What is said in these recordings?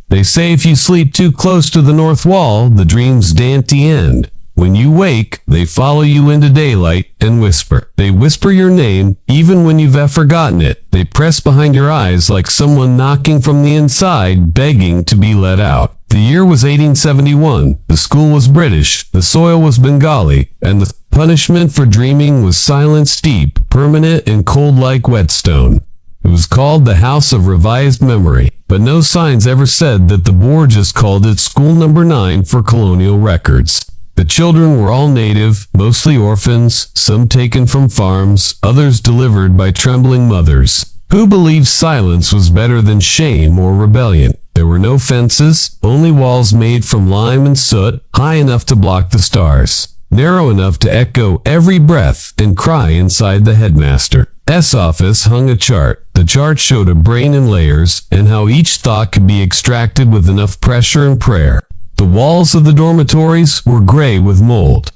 They say if you sleep too close to the north wall, the dreams dance the end. When you wake, they follow you into daylight and whisper. They whisper your name, even when you've forgotten it. They press behind your eyes like someone knocking from the inside, begging to be let out. The year was 1871. The school was British. The soil was Bengali. And the punishment for dreaming was silence deep, permanent, and cold like whetstone. It was called the House of Revised Memory, but no signs ever said that the board just called it School Number 9 for colonial records. The children were all native, mostly orphans, some taken from farms, others delivered by trembling mothers, who believed silence was better than shame or rebellion. There were no fences, only walls made from lime and soot, high enough to block the stars, narrow enough to echo every breath and cry inside the headmaster's office hung a chart. The chart showed a brain in layers and how each thought could be extracted with enough pressure and prayer. The walls of the dormitories were gray with mold.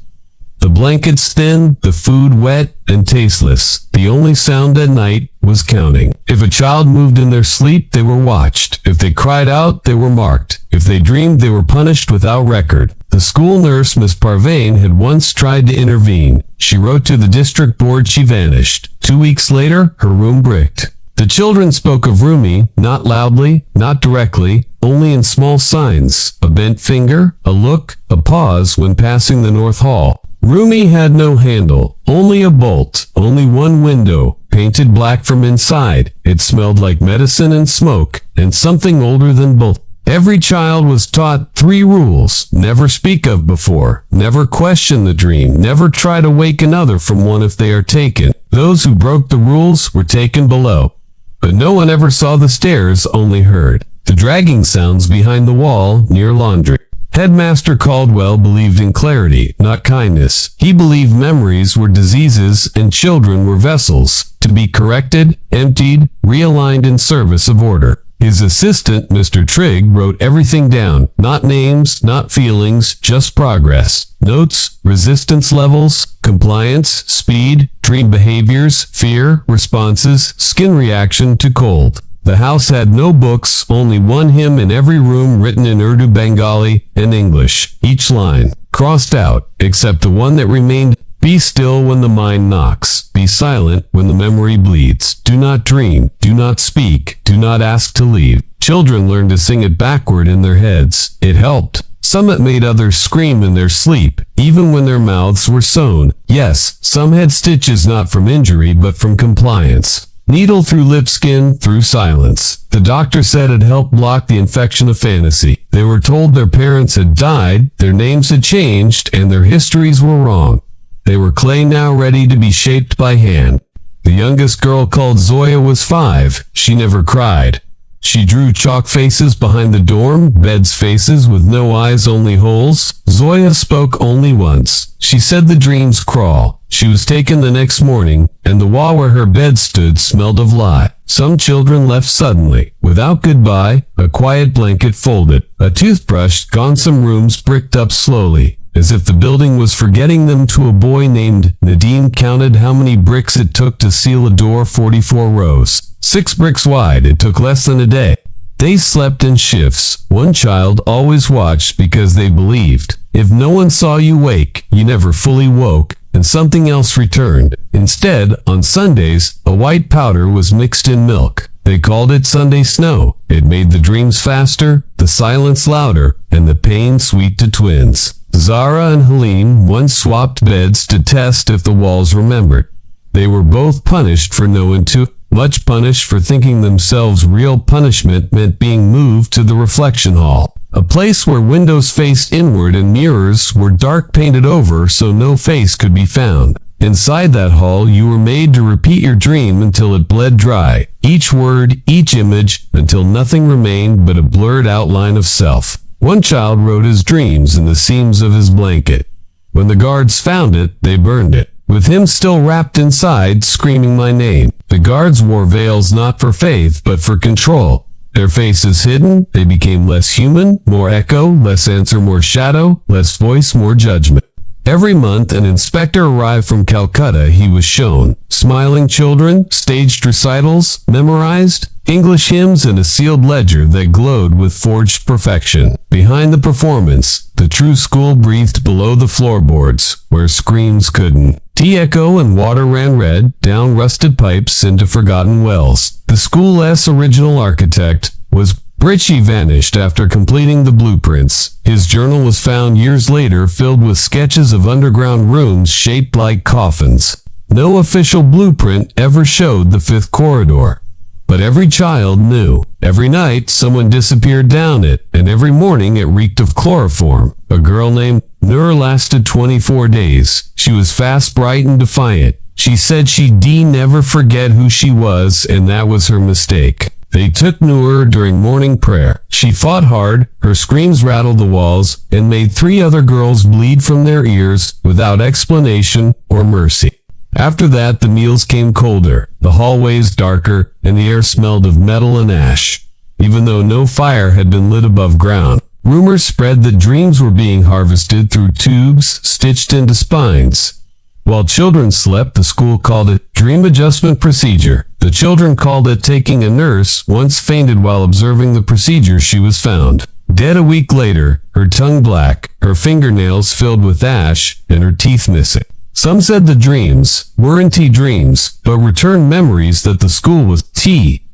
The blankets thin, the food wet and tasteless. The only sound at night was counting. If a child moved in their sleep, they were watched. If they cried out, they were marked. If they dreamed, they were punished without record. The school nurse, Miss Parvain, had once tried to intervene. She wrote to the district board she vanished. 2 weeks later, her room bricked. The children spoke of Rumi, not loudly, not directly, only in small signs, a bent finger, a look, a pause when passing the North Hall. Rumi had no handle, only a bolt, only one window, painted black from inside. It smelled like medicine and smoke, and something older than both. Every child was taught 3 rules: never speak of before, never question the dream, never try to wake another from one if they are taken. Those who broke the rules were taken below. But no one ever saw the stairs, only heard the dragging sounds behind the wall near laundry. Headmaster Caldwell believed in clarity, not kindness. He believed memories were diseases and children were vessels, to be corrected, emptied, realigned in service of order. His assistant, Mr. Trigg, wrote everything down. Not names, not feelings, just progress. Notes, resistance levels, compliance, speed, dream behaviors, fear, responses, skin reaction to cold. The house had no books, only one hymn in every room written in Urdu, Bengali, and English. Each line crossed out, except the one that remained. Be still when the mind knocks. Be silent when the memory bleeds. Do not dream. Do not speak. Do not ask to leave. Children learned to sing it backward in their heads. It helped. Some it made others scream in their sleep, even when their mouths were sewn. Yes, some had stitches not from injury but from compliance. Needle through lip skin, through silence. The doctor said it helped block the infection of fantasy. They were told their parents had died, their names had changed, and their histories were wrong. They were clay now ready to be shaped by hand. The youngest girl, called Zoya, was 5. She never cried. She drew chalk faces behind the dorm, beds faces with no eyes, only holes. Zoya spoke only once. She said the dreams crawl. She was taken the next morning, and the wall where her bed stood smelled of lye. Some children left suddenly, without goodbye, a quiet blanket folded, a toothbrush gone, some rooms bricked up slowly, as if the building was forgetting them. To a boy named Nadim counted how many bricks it took to seal a door, 44 rows. 6 bricks wide. It took less than a day. They slept in shifts. One child always watched because they believed if no one saw you wake, you never fully woke, and something else returned. Instead, on Sundays, a white powder was mixed in milk. They called it Sunday snow. It made the dreams faster, the silence louder, and the pain sweet to twins. Zara and Halim once swapped beds to test if the walls remembered. They were both punished for knowing too much, punished for thinking themselves. Real punishment meant being moved to the reflection hall, a place where windows faced inward and mirrors were dark, painted over so no face could be found. Inside that hall, you were made to repeat your dream until it bled dry, each word, each image, until nothing remained but a blurred outline of self. One child wrote his dreams in the seams of his blanket. When the guards found it, they burned it, with him still wrapped inside, screaming my name. The guards wore veils not for faith, but for control. Their faces hidden, they became less human, more echo, less answer, more shadow, less voice, more judgment. Every month an inspector arrived from Calcutta. He was shown smiling children, staged recitals, memorized English hymns, and a sealed ledger that glowed with forged perfection. Behind the performance, the true school breathed below the floorboards, where screams couldn't. Tea echo and water ran red, down rusted pipes into forgotten wells. The school's original architect was Britchie vanished after completing the blueprints. His journal was found years later, filled with sketches of underground rooms shaped like coffins. No official blueprint ever showed the fifth corridor. But every child knew. Every night, someone disappeared down it, and every morning it reeked of chloroform. A girl named Nur lasted 24 days. She was fast, bright, and defiant. She said she'd never forget who she was, and that was her mistake. They took Nur during morning prayer. She fought hard, her screams rattled the walls, and made 3 other girls bleed from their ears without explanation or mercy. After that, the meals came colder, the hallways darker, and the air smelled of metal and ash. Even though no fire had been lit above ground, rumors spread that dreams were being harvested through tubes stitched into spines. While children slept, the school called it dream adjustment procedure. The children called it taking a nurse once fainted while observing the procedure. She was found dead a week later, her tongue black, her fingernails filled with ash, and her teeth missing. Some said the dreams weren't dreams, but returned memories that the school was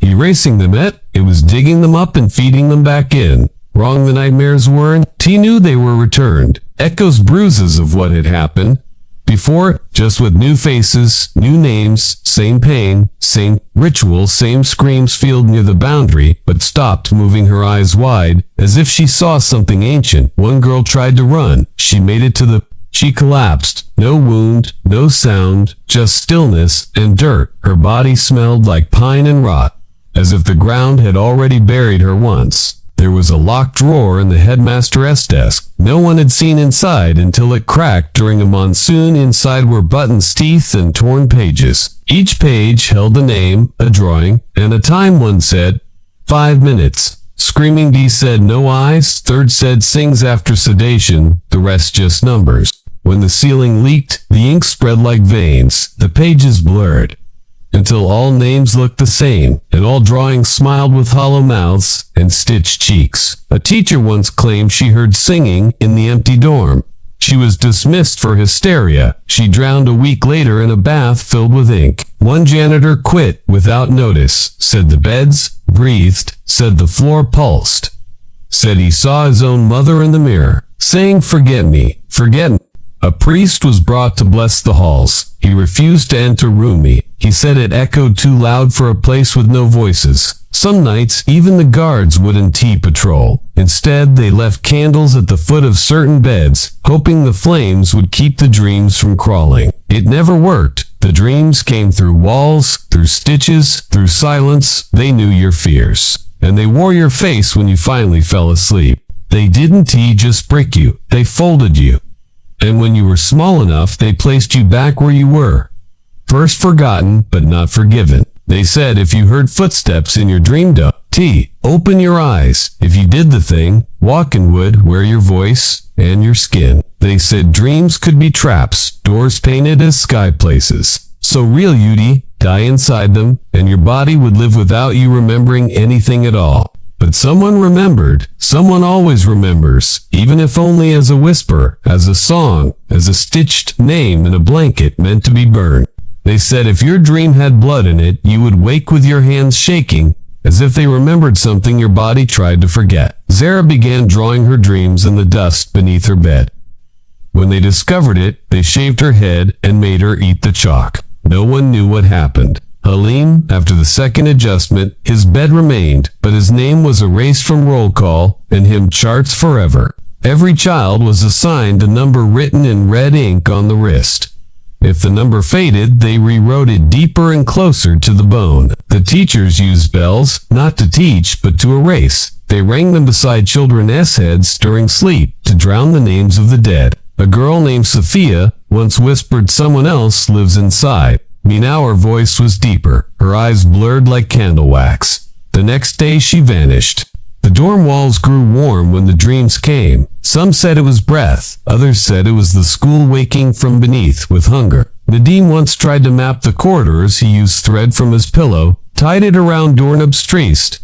erasing them. It was digging them up and feeding them back in. Wrong the nightmares weren't. Knew they were returned. Echoes, bruises of what had happened before, just with new faces, new names, same pain, same ritual, same screams. Field near the boundary, but stopped, moving her eyes wide, as if she saw something ancient. One girl tried to run. She made it to the... She collapsed. No wound, no sound, just stillness and dirt. Her body smelled like pine and rot, as if the ground had already buried her once. There was a locked drawer in the headmaster's desk. No one had seen inside until it cracked during a monsoon. Inside were buttons, teeth, and torn pages. Each page held a name, a drawing, and a time. One said, 5 minutes. Screaming D said no eyes. Third said sings after sedation. The rest just numbers. When the ceiling leaked, the ink spread like veins. The pages blurred until all names looked the same, and all drawings smiled with hollow mouths and stitched cheeks. A teacher once claimed she heard singing in the empty dorm. She was dismissed for hysteria. She drowned a week later in a bath filled with ink. One janitor quit without notice. Said the beds breathed. Said the floor pulsed. Said he saw his own mother in the mirror, saying, "Forget me, forget me." A priest was brought to bless the halls. He refused to enter Rumi. He said it echoed too loud for a place with no voices. Some nights, even the guards wouldn't patrol. Instead, they left candles at the foot of certain beds, hoping the flames would keep the dreams from crawling. It never worked. The dreams came through walls, through stitches, through silence. They knew your fears, and they wore your face when you finally fell asleep. They didn't just break you, they folded you. And when you were small enough, they placed you back where you were. First forgotten, but not forgiven. They said if you heard footsteps in your dream, open your eyes. If you did the thing, walk in wood, wear your voice and your skin. They said dreams could be traps, doors painted as sky places. So real you'd die inside them, and your body would live without you remembering anything at all. But someone remembered. Someone always remembers, even if only as a whisper, as a song, as a stitched name in a blanket meant to be burned. They said if your dream had blood in it, you would wake with your hands shaking, as if they remembered something your body tried to forget. Zara began drawing her dreams in the dust beneath her bed. When they discovered it, they shaved her head and made her eat the chalk. No one knew what happened. Halim, after the second adjustment, his bed remained, but his name was erased from roll call and him charts forever. Every child was assigned a number written in red ink on the wrist. If the number faded, they rewrote it deeper and closer to the bone. The teachers used bells, not to teach, but to erase. They rang them beside children's heads during sleep to drown the names of the dead. A girl named Sophia once whispered, "Someone else lives inside." Now her voice was deeper, her eyes blurred like candle wax. The next day she vanished. The dorm walls grew warm when the dreams came. Some said it was breath, others said it was the school waking from beneath with hunger. Nadim once tried to map the corridors. He used thread from his pillow, tied it around doorknobs traced.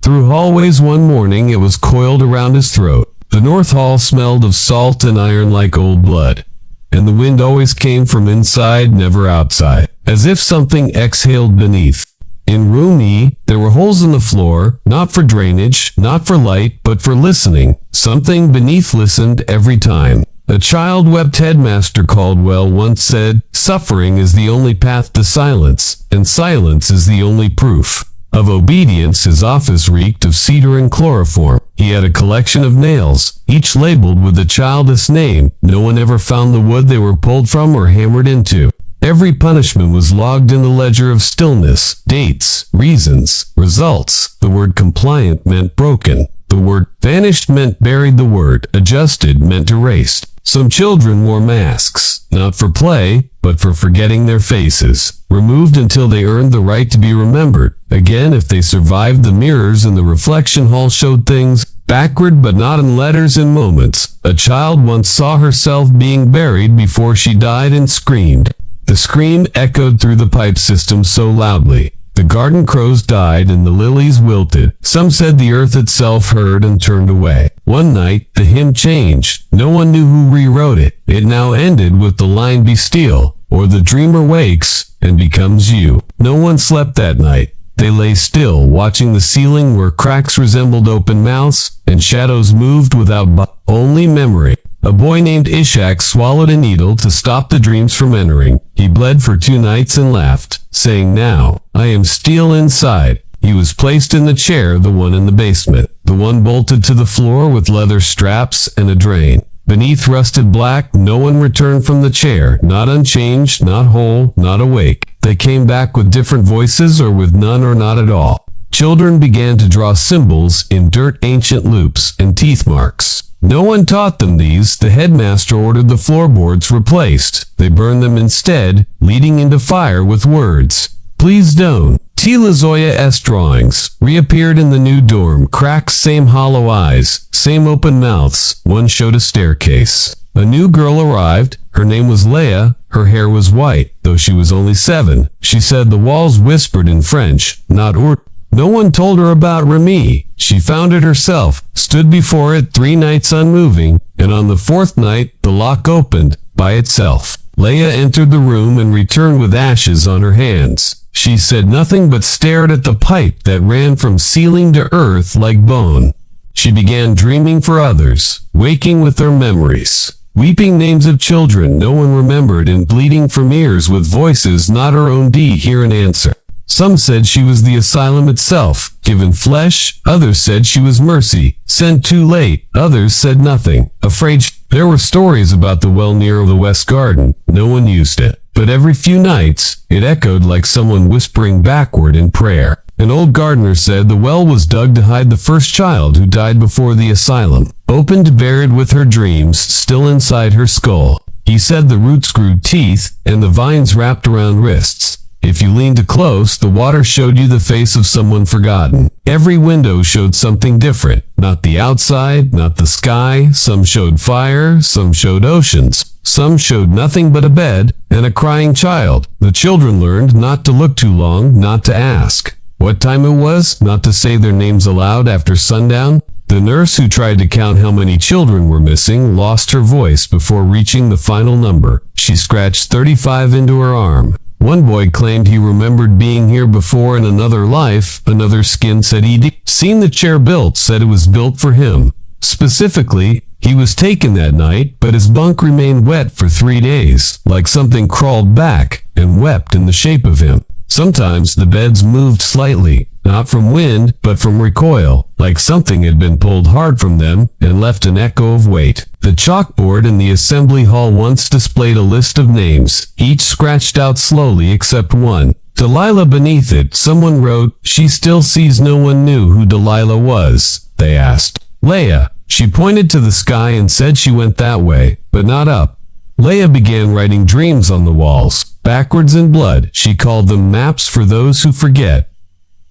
Through hallways one morning it was coiled around his throat. The north hall smelled of salt and iron like old blood, and the wind always came from inside, never outside, as if something exhaled beneath. In room E, there were holes in the floor, not for drainage, not for light, but for listening. Something beneath listened every time. A child-wept headmaster Caldwell once said, "Suffering is the only path to silence, and silence is the only proof of obedience." His office reeked of cedar and chloroform. He had a collection of nails, each labeled with a childish name. No one ever found the wood they were pulled from or hammered into. Every punishment was logged in the ledger of stillness, dates, reasons, results. The word compliant meant broken. The word vanished meant buried. The word adjusted meant erased. Some children wore masks, not for play, but for forgetting their faces, removed until they earned the right to be remembered. Again, if they survived, the mirrors in the reflection hall showed things backward, but not in letters and moments. A child once saw herself being buried before she died and screamed. The scream echoed through the pipe system so loudly. The garden crows died and the lilies wilted. Some said the earth itself heard and turned away. One night, the hymn changed. No one knew who rewrote it. It now ended with the line, "Be still," or "The dreamer wakes and becomes you." No one slept that night. They lay still, watching the ceiling where cracks resembled open mouths and shadows moved without only memory. A boy named Ishak swallowed a needle to stop the dreams from entering. He bled for 2 nights and laughed, saying, "Now, I am still inside." He was placed in the chair, the one in the basement, the one bolted to the floor with leather straps and a drain. Beneath rusted black, no one returned from the chair, not unchanged, not whole, not awake. They came back with different voices or with none or not at all. Children began to draw symbols in dirt, ancient loops, and teeth marks. No one taught them these. The headmaster ordered the floorboards replaced. They burned them instead, leading into fire with words, "Please don't." Tila Zoya drawings reappeared in the new dorm. Cracks, same hollow eyes, same open mouths. One showed a staircase. A new girl arrived. Her name was Leia. Her hair was white, though she was only 7. She said the walls whispered in French, not Urdu. No one told her about Remy. She found it herself, stood before it 3 nights unmoving, and on the 4th night, the lock opened by itself. Leia entered the room and returned with ashes on her hands. She said nothing but stared at the pipe that ran from ceiling to earth like bone. She began dreaming for others, waking with their memories, weeping names of children no one remembered and bleeding from ears with voices not her own. Hear an answer. Some said she was the asylum itself, given flesh. Others said she was mercy, sent too late. Others said nothing, afraid. There were stories about the well near the West Garden. No one used it. But every few nights, it echoed like someone whispering backward in prayer. An old gardener said the well was dug to hide the first child who died before the asylum, opened, buried with her dreams still inside her skull. He said the roots grew teeth, and the vines wrapped around wrists. If you leaned too close, the water showed you the face of someone forgotten. Every window showed something different. Not the outside, not the sky. Some showed fire, some showed oceans. Some showed nothing but a bed and a crying child. The children learned not to look too long, not to ask what time it was, not to say their names aloud after sundown. The nurse who tried to count how many children were missing lost her voice before reaching the final number. She scratched 35 into her arm. One boy claimed he remembered being here before in another life. Another skin said he'd seen the chair built, said it was built for him. Specifically, he was taken that night, but his bunk remained wet for 3 days, like something crawled back and wept in the shape of him. Sometimes the beds moved slightly, not from wind, but from recoil, like something had been pulled hard from them and left an echo of weight. The chalkboard in the assembly hall once displayed a list of names, each scratched out slowly except one. Delilah beneath it, someone wrote, "She still sees no one knew who Delilah was." They asked Leia. She pointed to the sky and said she went that way, but not up. Leia began writing dreams on the walls, backwards in blood. She called them maps for those who forget,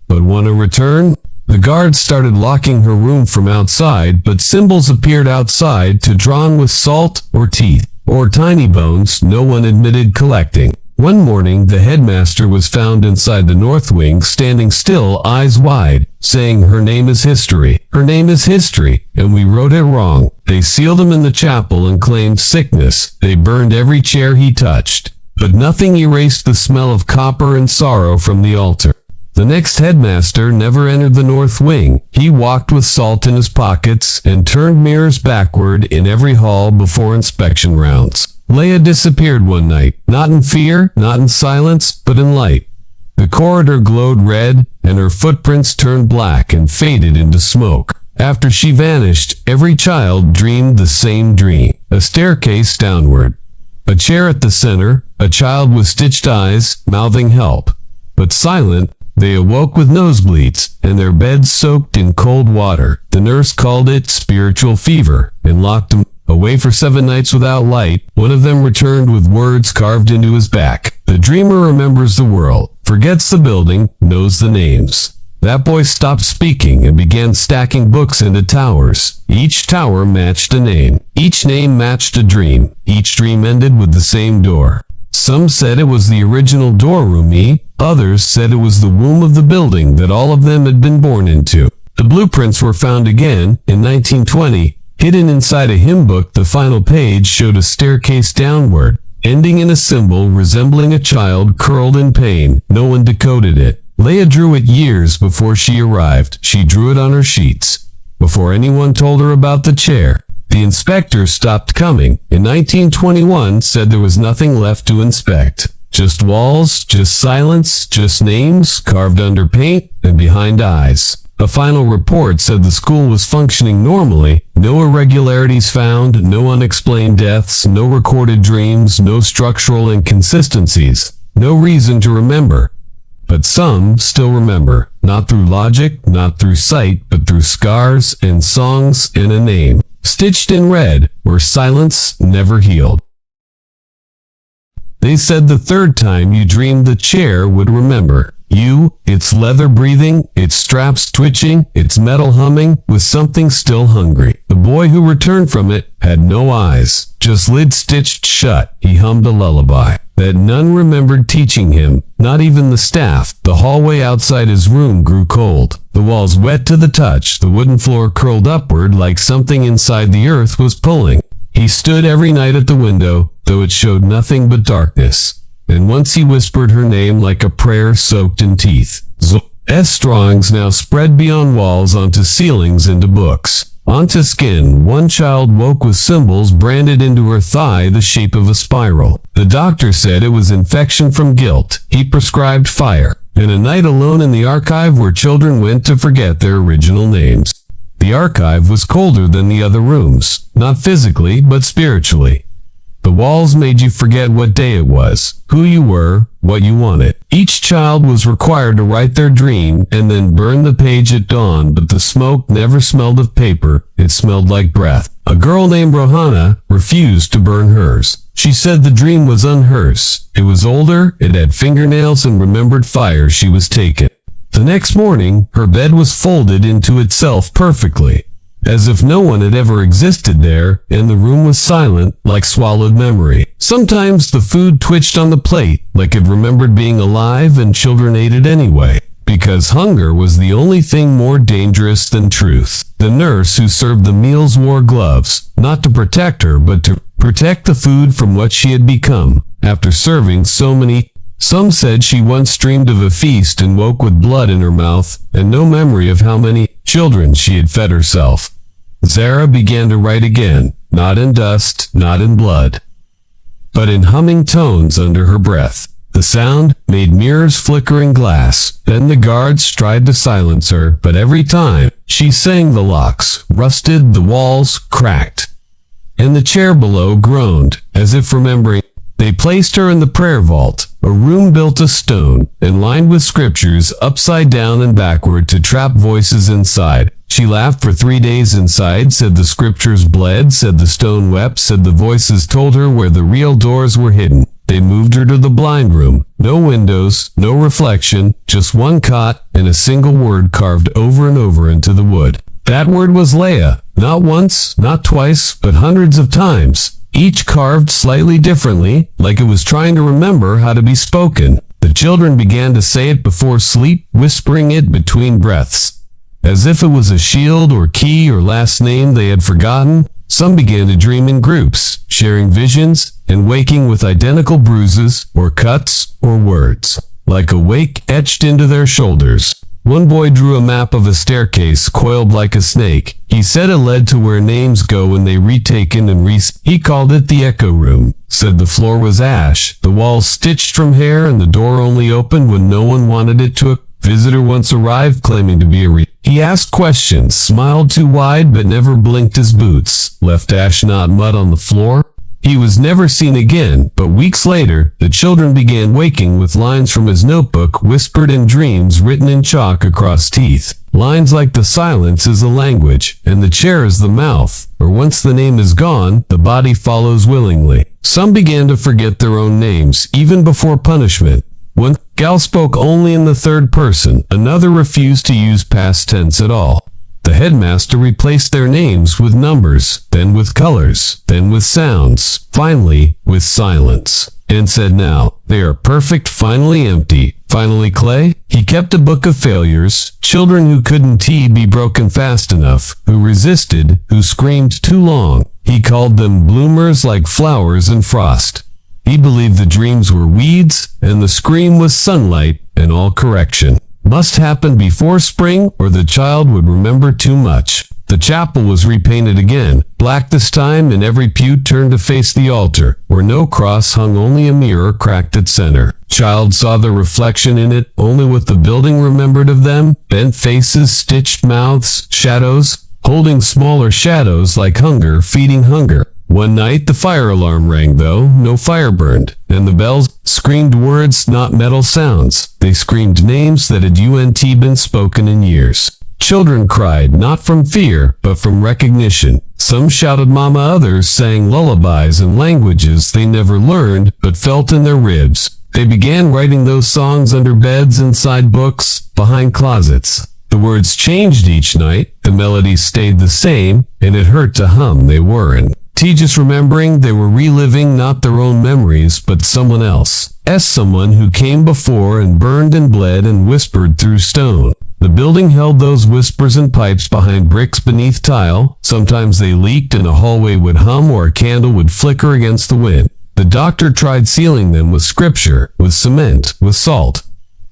but want to return. The guards started locking her room from outside, but symbols appeared outside to drawn with salt or teeth or tiny bones no one admitted collecting. One morning, the headmaster was found inside the north wing, standing still, eyes wide, saying, "Her name is history. Her name is history, and we wrote it wrong." They sealed him in the chapel and claimed sickness. They burned every chair he touched. But nothing erased the smell of copper and sorrow from the altar. The next headmaster never entered the north wing. He walked with salt in his pockets and turned mirrors backward in every hall before inspection rounds. Leia disappeared one night, not in fear, not in silence, but in light. The corridor glowed red, and her footprints turned black and faded into smoke. After she vanished, every child dreamed the same dream. A staircase downward. A chair at the center, a child with stitched eyes, mouthing help. But silent, they awoke with nosebleeds, and their beds soaked in cold water. The nurse called it spiritual fever, and locked them away for 7 nights without light. One of them returned with words carved into his back. The dreamer remembers the world, forgets the building, knows the names. That boy stopped speaking and began stacking books into towers. Each tower matched a name. Each name matched a dream. Each dream ended with the same door. Some said it was the original doorroom. Others said it was the womb of the building that all of them had been born into. The blueprints were found again in 1920. Hidden inside a hymn book, the final page showed a staircase downward, ending in a symbol resembling a child curled in pain. No one decoded it. Leia drew it years before she arrived. She drew it on her sheets, before anyone told her about the chair. The inspector stopped coming. In 1921, said there was nothing left to inspect. Just walls, just silence, just names carved under paint and behind eyes. A final report said the school was functioning normally, no irregularities found, no unexplained deaths, no recorded dreams, no structural inconsistencies, no reason to remember. But some still remember, not through logic, not through sight, but through scars and songs and a name, stitched in red, where silence never healed. They said the third time you dreamed the chair would remember you, its leather breathing, its straps twitching, its metal humming, with something still hungry. The boy who returned from it had no eyes, just lids stitched shut. He hummed a lullaby that none remembered teaching him, not even the staff. The hallway outside his room grew cold. The walls wet to the touch, the wooden floor curled upward like something inside the earth was pulling. He stood every night at the window, though it showed nothing but darkness. And once he whispered her name like a prayer soaked in teeth. S. drawings now spread beyond walls onto ceilings, into books, onto skin. One child woke with symbols branded into her thigh the shape of a spiral. The doctor said it was infection from guilt. He prescribed fire. And a night alone in the archive where children went to forget their original names. The archive was colder than the other rooms, not physically, but spiritually. The walls made you forget what day it was, who you were, what you wanted. Each child was required to write their dream and then burn the page at dawn, but the smoke never smelled of paper. It smelled like breath. A girl named Rohana refused to burn hers. She said the dream was unhers. It was older, it had fingernails and remembered fire. She was taken. The next morning, her bed was folded into itself perfectly, as if no one had ever existed there, and the room was silent, like swallowed memory. Sometimes the food twitched on the plate, like it remembered being alive, and children ate it anyway, because hunger was the only thing more dangerous than truth. The nurse who served the meals wore gloves, not to protect her, but to protect the food from what she had become, after serving so many. Some said she once dreamed of a feast and woke with blood in her mouth, and no memory of how many children she had fed herself. Zara began to write again, not in dust, not in blood, but in humming tones under her breath. The sound made mirrors flicker in glass. Then the guards tried to silence her, but every time she sang, the locks rusted, the walls cracked, and the chair below groaned, as if remembering. They placed her in the prayer vault, a room built of stone and lined with scriptures upside down and backward to trap voices inside. She laughed for 3 days inside, said the scriptures bled, said the stone wept, said the voices told her where the real doors were hidden. They moved her to the blind room. No windows, no reflection, just one cot and a single word carved over and over into the wood. That word was Leia. Not once, not twice, but hundreds of times. Each carved slightly differently, like it was trying to remember how to be spoken. The children began to say it before sleep, whispering it between breaths. As if it was a shield or key or last name they had forgotten, some began to dream in groups, sharing visions and waking with identical bruises or cuts or words, like a wake etched into their shoulders. One boy drew a map of a staircase coiled like a snake. He said it led to where names go when they retaken and he called it the echo room. Said the floor was ash, the walls stitched from hair, and the door only opened when no one wanted it to. A visitor once arrived claiming to be a He asked questions, smiled too wide but never blinked his boots, left ash not mud on the floor. He was never seen again, but weeks later, the children began waking with lines from his notebook whispered in dreams written in chalk across teeth. Lines like the silence is a language, and the chair is the mouth, or once the name is gone, the body follows willingly. Some began to forget their own names, even before punishment. One gal spoke only in the third person, another refused to use past tense at all. The headmaster replaced their names with numbers, then with colors, then with sounds, finally with silence, and said, "Now, they are perfect, finally empty, finally clay." He kept a book of failures, children who couldn't be broken fast enough, who resisted, who screamed too long. He called them bloomers like flowers in frost. He believed the dreams were weeds, and the scream was sunlight, and all correction must happen before spring or the child would remember too much. The chapel was repainted again, black this time, and every pew turned to face the altar, where no cross hung, only a mirror cracked at center. Child saw the reflection in it, only what the building remembered of them, bent faces, stitched mouths, shadows, holding smaller shadows like hunger feeding hunger. One night the fire alarm rang, though no fire burned, and the bells screamed words, not metal sounds. They screamed names that had been spoken in years. Children cried, not from fear, but from recognition. Some shouted mama, others sang lullabies in languages they never learned, but felt in their ribs. They began writing those songs under beds, inside books, behind closets. The words changed each night, the melodies stayed the same, and it hurt to hum. They weren't just remembering, they were reliving not their own memories, but someone else's. Someone who came before and burned and bled and whispered through stone. The building held those whispers in pipes behind bricks beneath tile. Sometimes they leaked and a hallway would hum or a candle would flicker against the wind. The doctor tried sealing them with scripture, with cement, with salt.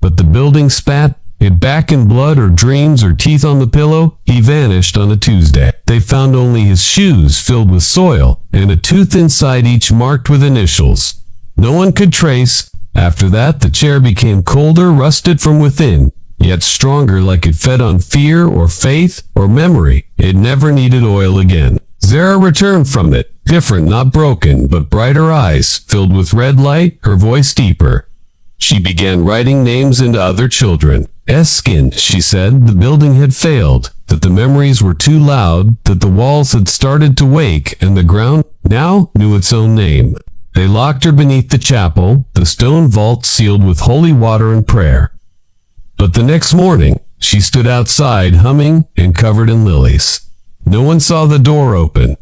But the building spat it back in blood or dreams or teeth on the pillow. He vanished on a Tuesday. They found only his shoes filled with soil, and a tooth inside each marked with initials. No one could trace. After that, the chair became colder, rusted from within, yet stronger, like it fed on fear or faith or memory. It never needed oil again. Zara returned from it, different, not broken, but brighter eyes, filled with red light, her voice deeper. She began writing names into other children. Skin, she said, the building had failed, that the memories were too loud, that the walls had started to wake, and the ground now knew its own name. They locked her beneath the chapel, the stone vault sealed with holy water and prayer. But the next morning, she stood outside, humming and covered in lilies. No one saw the door open.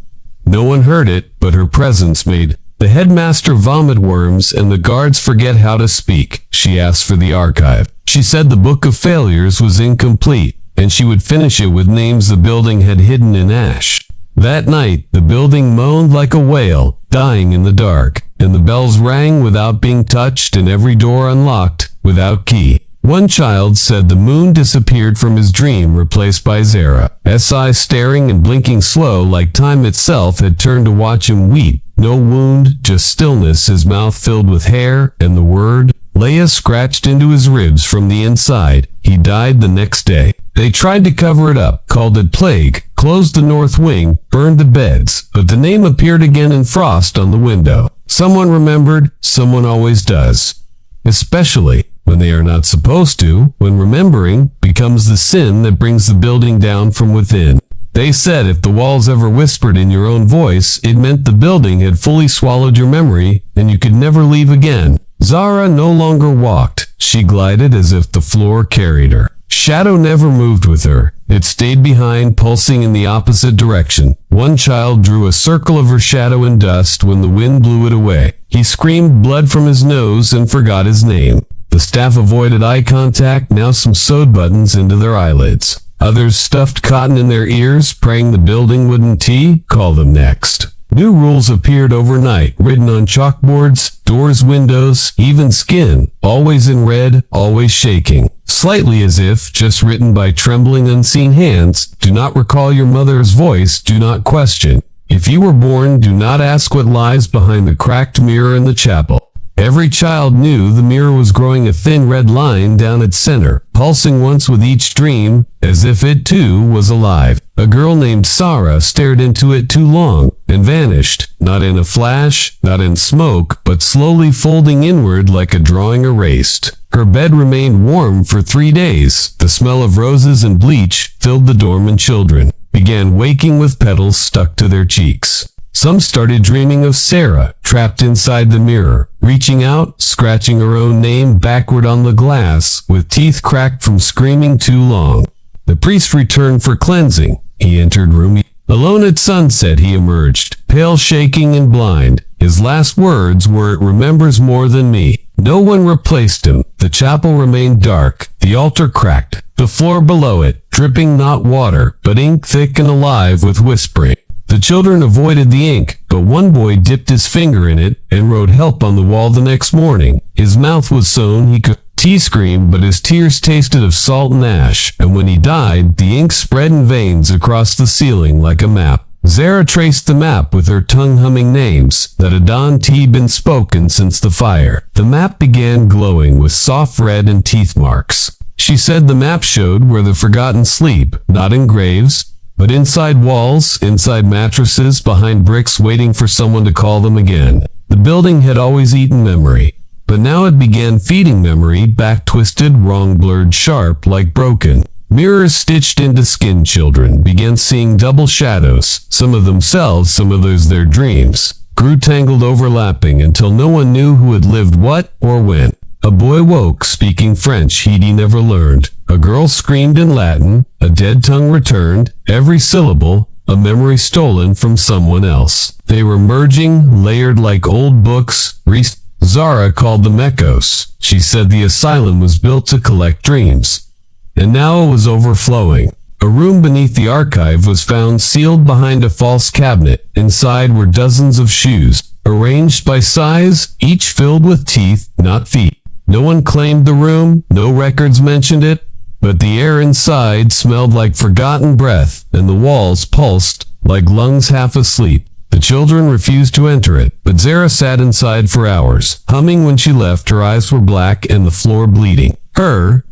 No one heard it, but her presence made the headmaster vomit worms and the guards forget how to speak. She asked for the archive. She said the book of failures was incomplete, and she would finish it with names the building had hidden in ash. That night, the building moaned like a whale, dying in the dark, and the bells rang without being touched and every door unlocked without key. One child said the moon disappeared from his dream, replaced by Zara. S.I. staring and blinking slow, like time itself had turned to watch him weep. No wound, just stillness, his mouth filled with hair, and the word Leia scratched into his ribs from the inside. He died the next day. They tried to cover it up, called it plague, closed the north wing, burned the beds, but the name appeared again in frost on the window. Someone remembered, someone always does. Especially when they are not supposed to, when remembering becomes the sin that brings the building down from within. They said if the walls ever whispered in your own voice, it meant the building had fully swallowed your memory and you could never leave again. Zara no longer walked. She glided as if the floor carried her. Shadow never moved with her. It stayed behind, pulsing in the opposite direction. One child drew a circle of her shadow in dust when the wind blew it away. He screamed blood from his nose and forgot his name. The staff avoided eye contact, now some sewed buttons into their eyelids. Others stuffed cotton in their ears, praying the building wouldn't call them next. New rules appeared overnight, written on chalkboards, doors, windows, even skin, always in red, always shaking. Slightly as if, just written by trembling unseen hands. Do not recall your mother's voice, do not question. If you were born, do not ask what lies behind the cracked mirror in the chapel. Every child knew the mirror was growing a thin red line down its center, pulsing once with each dream, as if it too was alive. A girl named Zara stared into it too long, and vanished, not in a flash, not in smoke, but slowly folding inward like a drawing erased. Her bed remained warm for 3 days. The smell of roses and bleach filled the dorm, and children began waking with petals stuck to their cheeks. Some started dreaming of Sarah, trapped inside the mirror, reaching out, scratching her own name backward on the glass, with teeth cracked from screaming too long. The priest returned for cleansing. He entered room. Alone at sunset he emerged, pale, shaking, and blind. His last words were, "It remembers more than me." No one replaced him. The chapel remained dark. The altar cracked. The floor below it, dripping not water, but ink thick and alive with whispering. The children avoided the ink, but one boy dipped his finger in it and wrote help on the wall the next morning. His mouth was sewn, he could scream, but his tears tasted of salt and ash, and when he died, the ink spread in veins across the ceiling like a map. Zara traced the map with her tongue humming names that had been spoken since the fire. The map began glowing with soft red and teeth marks. She said the map showed where the forgotten sleep, not in graves, but inside walls, inside mattresses, behind bricks waiting for someone to call them again. The building had always eaten memory, but now it began feeding memory, back twisted, wrong, blurred, sharp, like broken. Mirrors stitched into skin. Children began seeing double shadows, some of themselves, some others their dreams, grew tangled, overlapping, until no one knew who had lived what or when. A boy woke, speaking French he never learned. A girl screamed in Latin. A dead tongue returned, every syllable a memory stolen from someone else. They were merging, layered like old books. Zara called them echoes. She said the asylum was built to collect dreams, and now it was overflowing. A room beneath the archive was found, sealed behind a false cabinet. Inside were dozens of shoes, arranged by size, each filled with teeth, not feet. No one claimed the room, no records mentioned it, but the air inside smelled like forgotten breath, and the walls pulsed like lungs half asleep. The children refused to enter it, but Zara sat inside for hours, humming when she left. Her eyes were black and the floor bleeding.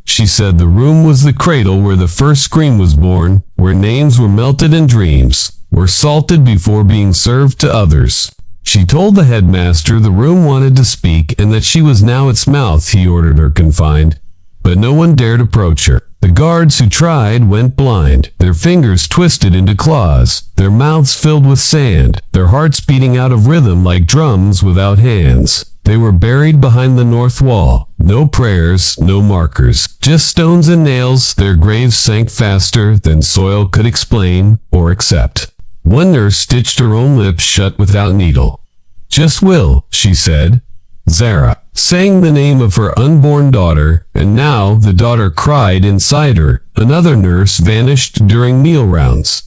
She said the room was the cradle where the first scream was born, where names were melted and dreams were salted before being served to others. She told the headmaster the room wanted to speak and that she was now its mouth. He ordered her confined, but no one dared approach her. The guards who tried went blind, their fingers twisted into claws, their mouths filled with sand, their hearts beating out of rhythm like drums without hands. They were buried behind the north wall. No prayers, no markers, just stones and nails. Their graves sank faster than soil could explain or accept. One nurse stitched her own lips shut without needle. "Just Will," she said. Zara sang the name of her unborn daughter, and now the daughter cried inside her. Another nurse vanished during meal rounds.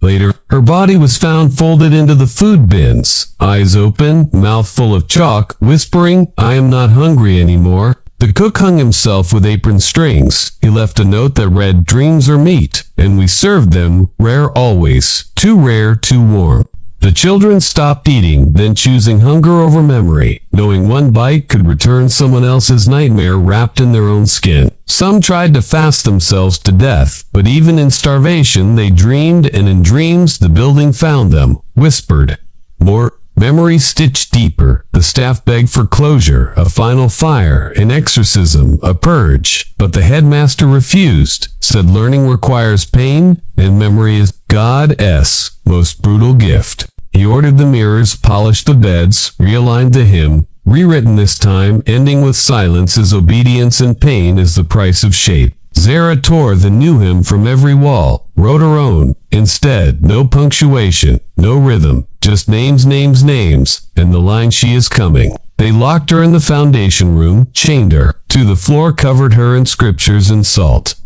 Later, her body was found folded into the food bins, eyes open, mouth full of chalk, whispering, "I am not hungry anymore." The cook hung himself with apron strings. He left a note that read, "Dreams are meat, and we served them, rare always, too rare, too warm." The children stopped eating, then choosing hunger over memory, knowing one bite could return someone else's nightmare wrapped in their own skin. Some tried to fast themselves to death, but even in starvation they dreamed, and in dreams the building found them, whispered. More Memory stitched deeper. The staff begged for closure, a final fire, an exorcism, a purge. But the headmaster refused, said learning requires pain, and memory is God's most brutal gift. He ordered the mirrors, polished the beds, realigned the hymn, rewritten this time, ending with silence as obedience and pain is the price of shape. Zara tore the new hymn from every wall, wrote her own. Instead, no punctuation, no rhythm, just names, names, names, and the line she is coming. They locked her in the foundation room, chained her to the floor, covered her in scriptures and salt.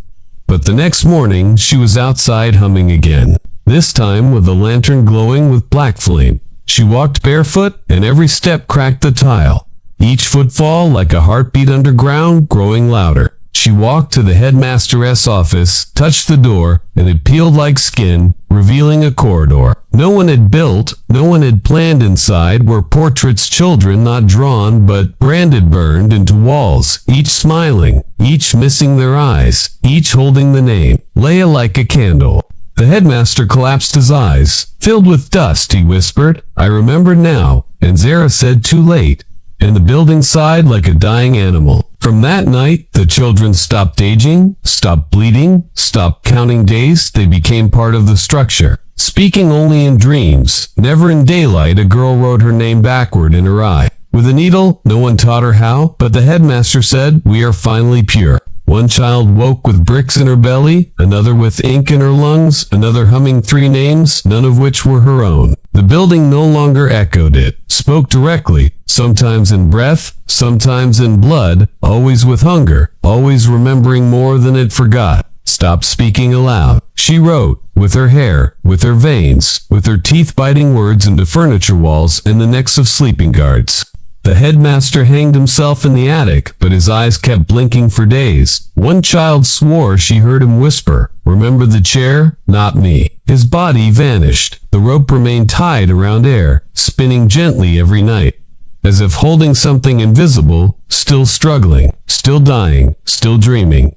But the next morning, she was outside humming again, this time with a lantern glowing with black flame. She walked barefoot, and every step cracked the tile, each footfall like a heartbeat underground, growing louder. She walked to the headmaster's office, touched the door, and it peeled like skin, revealing a corridor. No one had built, no one had planned. Inside were portraits, children not drawn but branded, burned into walls, each smiling, each missing their eyes, each holding the name, Leia, like a candle. The headmaster collapsed, his eyes filled with dust. He whispered, "I remember now," and Zara said, "Too late," and the building sighed like a dying animal. From that night, the children stopped aging, stopped bleeding, stopped counting days. They became part of the structure, speaking only in dreams, never in daylight. A girl wrote her name backward in her eye with a needle. No one taught her how, but the headmaster said, "We are finally pure." One child woke with bricks in her belly, another with ink in her lungs, another humming 3 names, none of which were her own. The building no longer echoed it, spoke directly, sometimes in breath, sometimes in blood, always with hunger, always remembering more than it forgot. Stop speaking aloud. She wrote, with her hair, with her veins, with her teeth biting words into furniture walls and the necks of sleeping guards. The headmaster hanged himself in the attic, but his eyes kept blinking for days. One child swore she heard him whisper, "Remember the chair? Not me." His body vanished. The rope remained tied around air, spinning gently every night, as if holding something invisible, still struggling, still dying, still dreaming.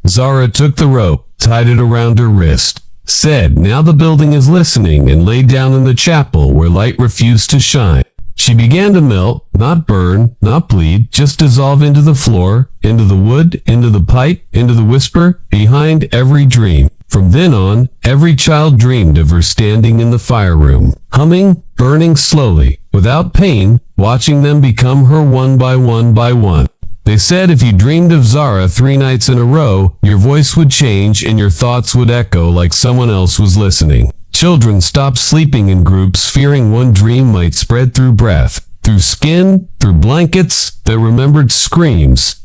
Zara took the rope, tied it around her wrist, said, "Now the building is listening," and laid down in the chapel where light refused to shine. She began to melt, not burn, not bleed, just dissolve into the floor, into the wood, into the pipe, into the whisper, behind every dream. From then on, every child dreamed of her standing in the fire room, humming, burning slowly, without pain, watching them become her one by one by one. They said if you dreamed of Zara 3 nights in a row, your voice would change and your thoughts would echo like someone else was listening. Children stopped sleeping in groups, fearing one dream might spread through breath, through skin, through blankets that remembered screams.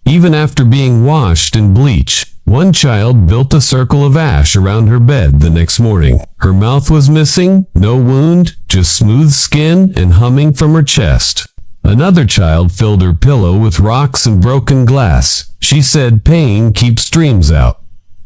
Even after being washed in bleach, one child built a circle of ash around her bed the next morning. Her mouth was missing, no wound, just smooth skin and humming from her chest. Another child filled her pillow with rocks and broken glass. She said pain keeps dreams out,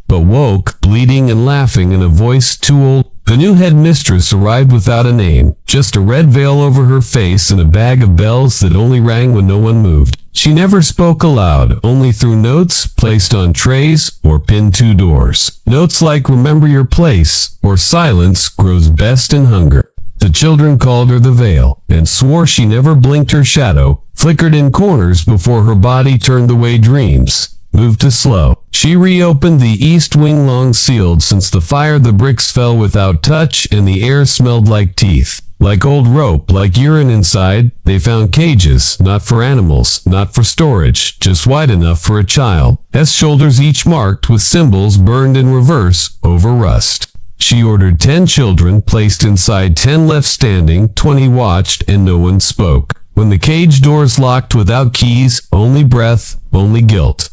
but woke, bleeding and laughing in a voice too old. The new headmistress arrived without a name, just a red veil over her face and a bag of bells that only rang when no one moved. She never spoke aloud, only through notes placed on trays or pinned to doors. Notes like "Remember your place" or "Silence grows best in hunger." The children called her the Veil, and swore she never blinked. Her shadow flickered in corners before her body turned the way dreams moved to slow. She reopened the east wing, long sealed since the fire. The bricks fell without touch, and the air smelled like teeth, like old rope, like urine. Inside, they found cages, not for animals, not for storage, just wide enough for a child's shoulders, each marked with symbols burned in reverse over rust. She ordered 10 children placed inside, 10 left standing, 20 watched, and no one spoke. When the cage doors locked without keys, only breath, only guilt.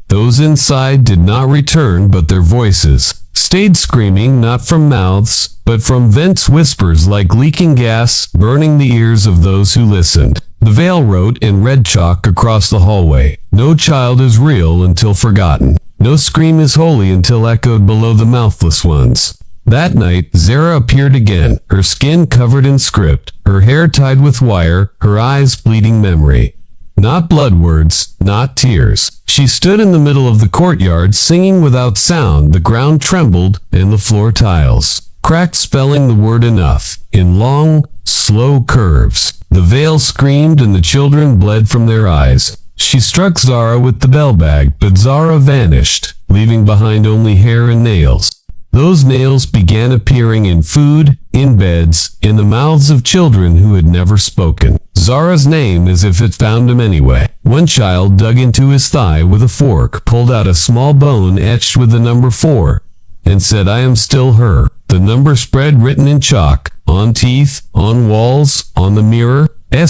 Those inside did not return, but their voices stayed screaming, not from mouths, but from vents, whispers like leaking gas, burning the ears of those who listened. The Veil wrote in red chalk across the hallway, "No child is real until forgotten. No scream is holy until echoed below the mouthless ones." That night, Zara appeared again, her skin covered in script, her hair tied with wire, her eyes bleeding memory. Not blood words, not tears. She stood in the middle of the courtyard, singing without sound. The ground trembled, and the floor tiles cracked, spelling the word enough in long, slow curves. The veil screamed and the children bled from their eyes. She struck Zara with the bell bag, but Zara vanished, leaving behind only hair and nails. Those nails began appearing in food, in beds, in the mouths of children who had never spoken. Zara's name as if it found him anyway. One child dug into his thigh with a fork, pulled out a small bone etched with the number 4, and said, "I am still her." The number spread written in chalk, on teeth, on walls, on the mirror,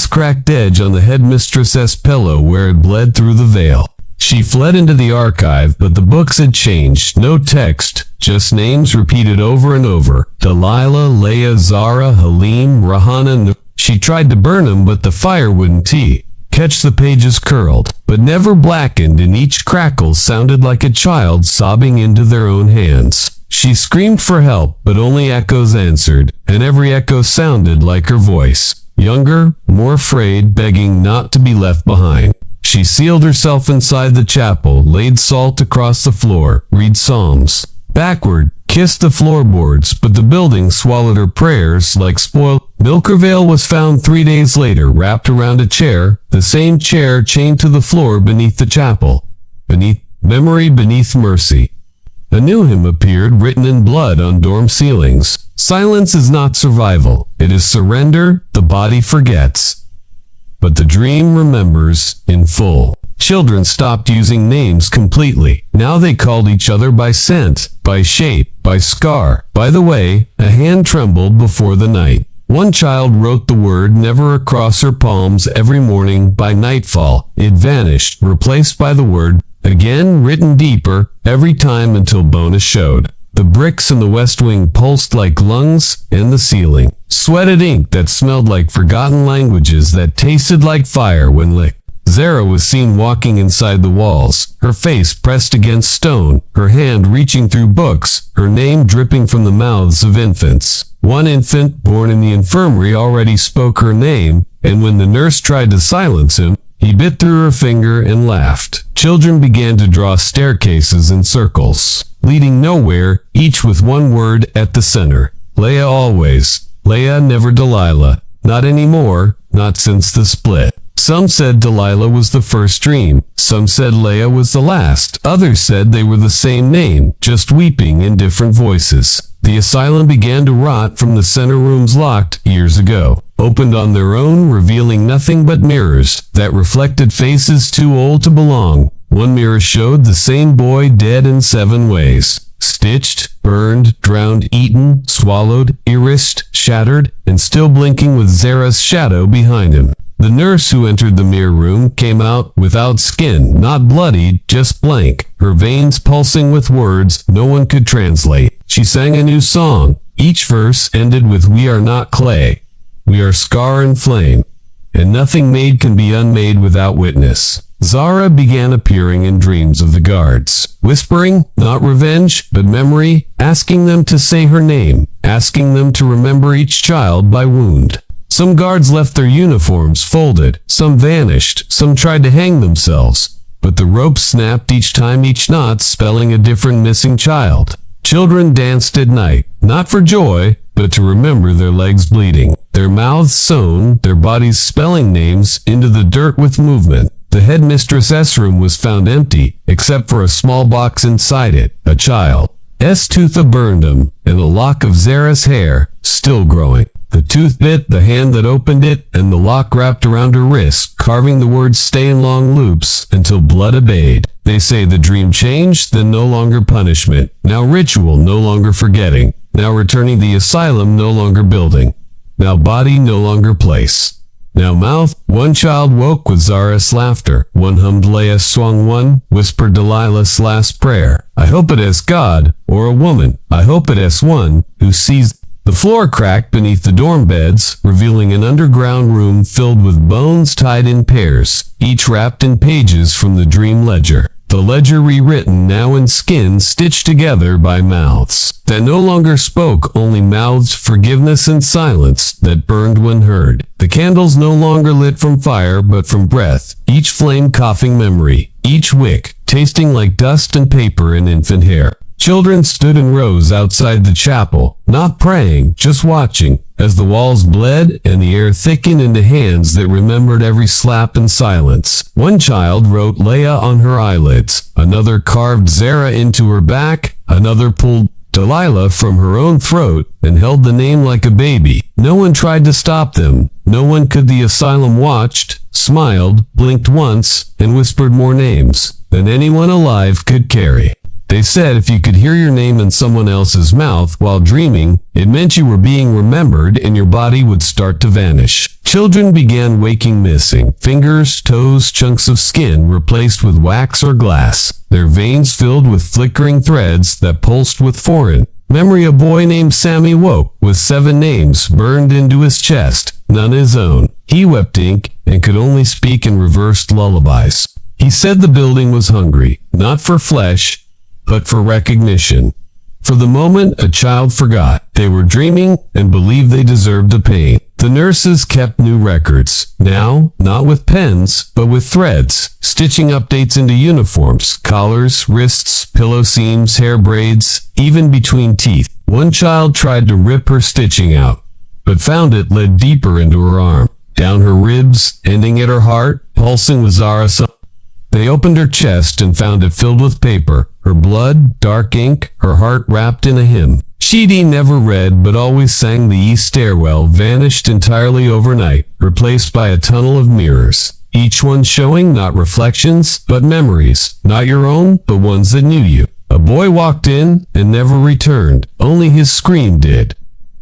cracked edge on the headmistress's pillow where it bled through the veil. She fled into the archive, but the books had changed. No text, just names repeated over and over. Delilah, Leah, Zara, Halim, Rahana. She tried to burn them, but the fire wouldn't catch. The pages curled, but never blackened, and each crackle sounded like a child sobbing into their own hands. She screamed for help, but only echoes answered, and every echo sounded like her voice. Younger, more afraid, begging not to be left behind. She sealed herself inside the chapel, laid salt across the floor, read psalms. Backward, kissed the floorboards, but the building swallowed her prayers like spoiled. Milkervale was found 3 days later, wrapped around a chair, the same chair chained to the floor beneath the chapel. Beneath memory, beneath mercy. A new hymn appeared, written in blood on dorm ceilings. Silence is not survival. It is surrender. The body forgets, but the dream remembers in full. Children stopped using names completely. Now they called each other by scent, by shape, by scar. By the way, a hand trembled before the night. One child wrote the word never across her palms every morning. By nightfall, it vanished, replaced by the word again, written deeper, every time until bonus showed. The bricks in the West Wing pulsed like lungs, and the ceiling sweated ink that smelled like forgotten languages that tasted like fire when licked. Zara was seen walking inside the walls, her face pressed against stone, her hand reaching through books, her name dripping from the mouths of infants. One infant, born in the infirmary, already spoke her name, and when the nurse tried to silence him, he bit through her finger and laughed. Children began to draw staircases in circles, leading nowhere, each with one word at the center. Leah always. Leah, never Delilah. Not anymore, not since the split. Some said Delilah was the first dream. Some said Leah was the last. Others said they were the same name, just weeping in different voices. The asylum began to rot from the center rooms locked years ago. Opened on their own, revealing nothing but mirrors that reflected faces too old to belong. One mirror showed the same boy dead in 7 ways. Stitched, burned, drowned, eaten, swallowed, erased, shattered, and still blinking with Zara's shadow behind him. The nurse who entered the mirror room came out without skin, not bloodied, just blank, her veins pulsing with words no one could translate. She sang a new song. Each verse ended with "We are not clay. We are scar and flame, and nothing made can be unmade without witness." Zara began appearing in dreams of the guards, whispering, not revenge, but memory, asking them to say her name, asking them to remember each child by wound. Some guards left their uniforms folded, some vanished, some tried to hang themselves, but the rope snapped each time, each knot spelling a different missing child. Children danced at night, not for joy, but to remember their legs bleeding, their mouths sewn, their bodies spelling names into the dirt with movement. The headmistress's room was found empty, except for a small box inside it, a child's tooth burned him, and a lock of Zara's hair, still growing. The tooth bit the hand that opened it, and the lock wrapped around her wrist, carving the words "stay" in long loops until blood abated. They say the dream changed, then no longer punishment, now ritual, no longer forgetting, now returning the asylum, no longer building, now body, no longer place, now mouth. One child woke with Zara's laughter, one hummed Leah's song, one whispered Delilah's last prayer. I hope it is God, or a woman. I hope it is one who sees. The floor cracked beneath the dorm beds, revealing an underground room filled with bones tied in pairs, each wrapped in pages from the dream ledger. The ledger rewritten, now in skin, stitched together by mouths that no longer spoke, only mouthed forgiveness and silence that burned when heard. The candles no longer lit from fire, but from breath, each flame coughing memory, each wick tasting like dust and paper and infant hair. Children stood in rows outside the chapel, not praying, just watching, as the walls bled and the air thickened into hands that remembered every slap and silence. One child wrote Leia on her eyelids, another carved Zara into her back, another pulled Delilah from her own throat and held the name like a baby. No one tried to stop them. No one could. The asylum watched, smiled, blinked once, and whispered more names than anyone alive could carry. They said if you could hear your name in someone else's mouth while dreaming, it meant you were being remembered and your body would start to vanish. Children began waking missing. Fingers, toes, chunks of skin replaced with wax or glass. Their veins filled with flickering threads that pulsed with foreign memory. A boy named Sammy woke with 7 names burned into his chest, none his own. He wept ink and could only speak in reversed lullabies. He said the building was hungry, not for flesh, but for recognition. For the moment, a child forgot they were dreaming and believed they deserved a pain. The nurses kept new records, now not with pens, but with threads, stitching updates into uniforms, collars, wrists, pillow seams, hair braids, even between teeth. One child tried to rip her stitching out, but found it led deeper into her arm, down her ribs, ending at her heart, pulsing with Zara. They opened her chest and found it filled with paper, her blood, dark ink, her heart wrapped in a hymn. Sheedy never read but always sang. The east stairwell vanished entirely overnight, replaced by a tunnel of mirrors, each one showing not reflections, but memories, not your own, but ones that knew you. A boy walked in and never returned, only his scream did.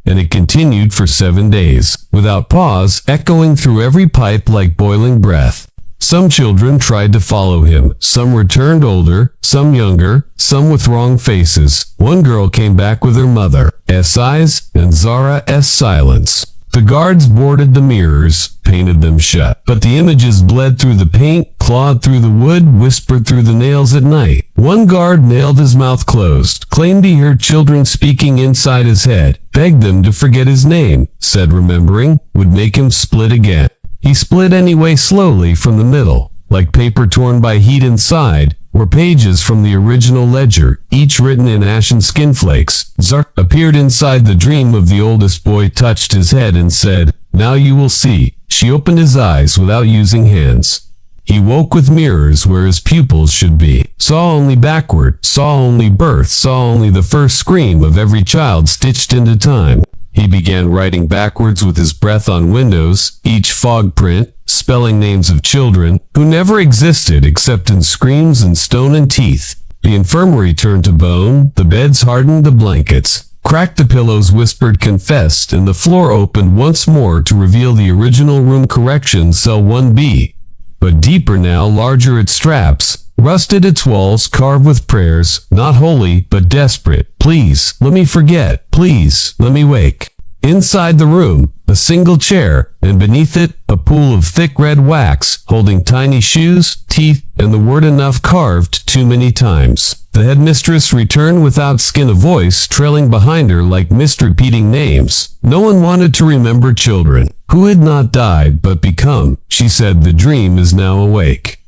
And it continued for 7 days, without pause, echoing through every pipe like boiling breath. Some children tried to follow him. Some returned older, some younger, some with wrong faces. One girl came back with her mother's eyes and Zara's silence. The guards boarded the mirrors, painted them shut. But the images bled through the paint, clawed through the wood, whispered through the nails at night. One guard nailed his mouth closed, claimed he heard children speaking inside his head, begged them to forget his name, said remembering would make him split again. He split anyway, slowly from the middle, like paper torn by heat. Inside were pages from the original ledger, each written in ashen skinflakes. Zara appeared inside the dream of the oldest boy, touched his head and said, "Now you will see." She opened his eyes without using hands. He woke with mirrors where his pupils should be. Saw only backward, saw only birth, saw only the first scream of every child stitched into time. He began writing backwards with his breath on windows, each fog print, spelling names of children who never existed except in screams and stone and teeth. The infirmary turned to bone, the beds hardened, the blankets cracked, the pillows whispered, confessed, and the floor opened once more to reveal the original room. Correction cell 1B. But deeper now, larger its straps, rusted its walls, carved with prayers, not holy, but desperate. Please, let me forget. Please, let me wake. Inside the room, a single chair, and beneath it, a pool of thick red wax, holding tiny shoes, teeth, and the word enough carved too many times. The headmistress returned without skin, a voice trailing behind her like mist repeating names. No one wanted to remember children who had not died but become. She said, "The dream is now awake.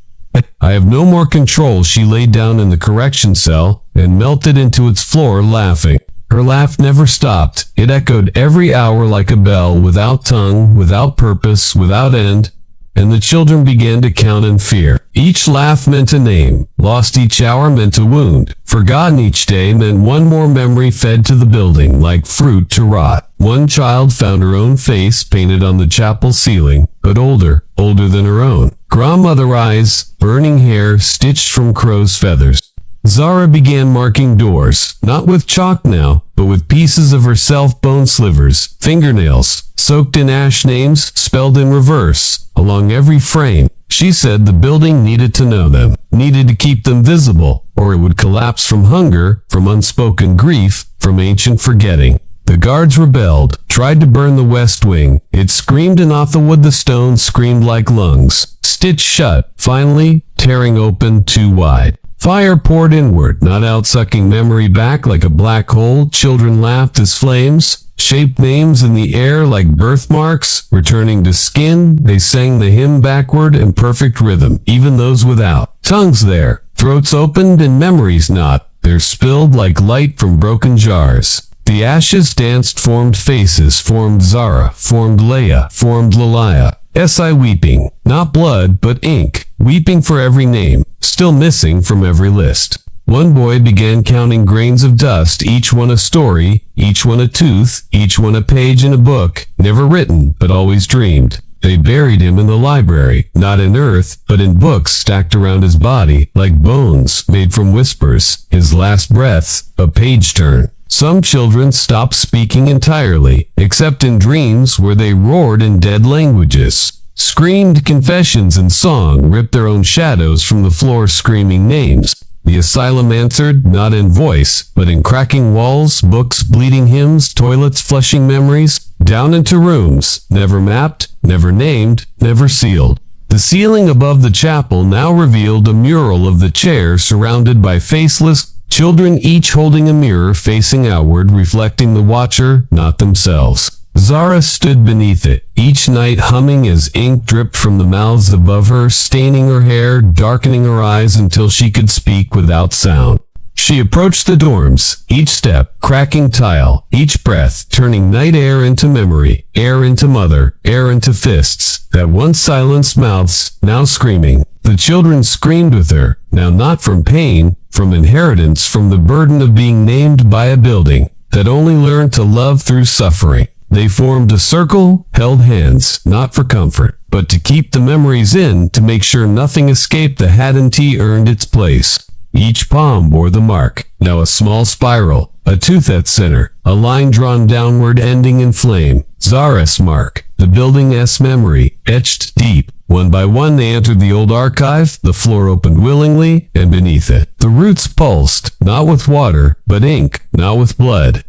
I have no more control." She laid down in the correction cell and melted into its floor, laughing. Her laugh never stopped. It echoed every hour like a bell, without tongue, without purpose, without end. And the children began to count in fear. Each laugh meant a name. Lost each hour meant a wound. Forgotten each day meant one more memory fed to the building, like fruit to rot. One child found her own face painted on the chapel ceiling, but older than her own. Grandmother eyes, burning hair stitched from crow's feathers. Zara began marking doors, not with chalk now, but with pieces of herself, bone slivers, fingernails, soaked in ash, names spelled in reverse, along every frame. She said the building needed to know them, needed to keep them visible, or it would collapse from hunger, from unspoken grief, from ancient forgetting. The guards rebelled, tried to burn the west wing. It screamed, and off the wood the stone screamed like lungs, stitched shut, finally tearing open too wide. Fire poured inward, not out, sucking memory back like a black hole. Children laughed as flames, shaped names in the air like birthmarks. Returning to skin, they sang the hymn backward in perfect rhythm, even those without tongues there. Throats opened and memories not. They're spilled like light from broken jars. The ashes danced, formed faces, formed Zara, formed Leia, formed Lalia. S.I. weeping, not blood, but ink, weeping for every name, still missing from every list. One boy began counting grains of dust, each one a story, each one a tooth, each one a page in a book, never written, but always dreamed. They buried him in the library, not in earth, but in books stacked around his body, like bones made from whispers. His last breath, a page turn. Some children stopped speaking entirely, except in dreams where they roared in dead languages, screamed confessions and song, ripped their own shadows from the floor, screaming names. The asylum answered, not in voice, but in cracking walls, books, bleeding hymns, toilets flushing memories, down into rooms, never mapped, never named, never sealed. The ceiling above the chapel now revealed a mural of the chair surrounded by faceless children, each holding a mirror facing outward, reflecting the watcher, not themselves. Zara stood beneath it, each night humming as ink dripped from the mouths above her, staining her hair, darkening her eyes until she could speak without sound. She approached the dorms, each step cracking tile, each breath turning night air into memory, air into mother, air into fists that once silenced mouths, now screaming. The children screamed with her, now not from pain, from inheritance, from the burden of being named by a building that only learned to love through suffering. They formed a circle, held hands, not for comfort, but to keep the memories in, to make sure nothing escaped. The Hadantee earned its place. Each palm bore the mark, now a small spiral, a tooth at center, a line drawn downward ending in flame. Zara's mark, the building's memory, etched deep. One by one they entered the old archive, the floor opened willingly, and beneath it, the roots pulsed, not with water, but ink, not with blood,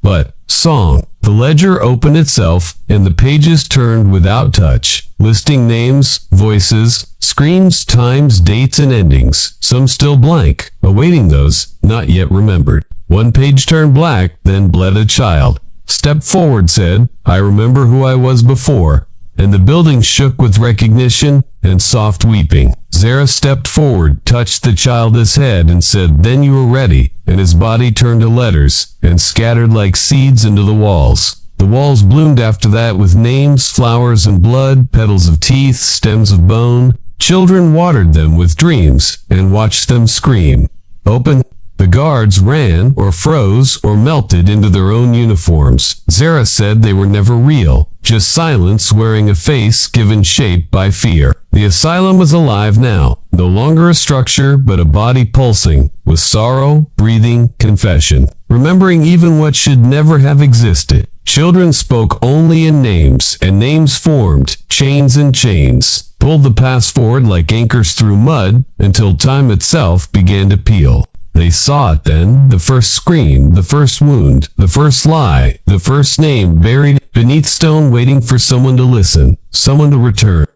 but song. The ledger opened itself, and the pages turned without touch, listing names, voices, screams, times, dates, and endings, some still blank, awaiting those not yet remembered. One page turned black, then bled. A child stepped forward, said, "I remember who I was before," and the building shook with recognition and soft weeping. Zara stepped forward, touched the child's head, and said, "Then you were ready," and his body turned to letters and scattered like seeds into the walls. The walls bloomed after that with names, flowers and blood, petals of teeth, stems of bone. Children watered them with dreams and watched them scream. Open. The guards ran or froze or melted into their own uniforms. Zara said they were never real, just silence wearing a face given shape by fear. The asylum was alive now, no longer a structure but a body pulsing with sorrow, breathing, confession, remembering even what should never have existed. Children spoke only in names, and names formed, chains and chains, pulled the past forward like anchors through mud until time itself began to peel. They saw it then, the first scream, the first wound, the first lie, the first name buried beneath stone waiting for someone to listen, someone to return.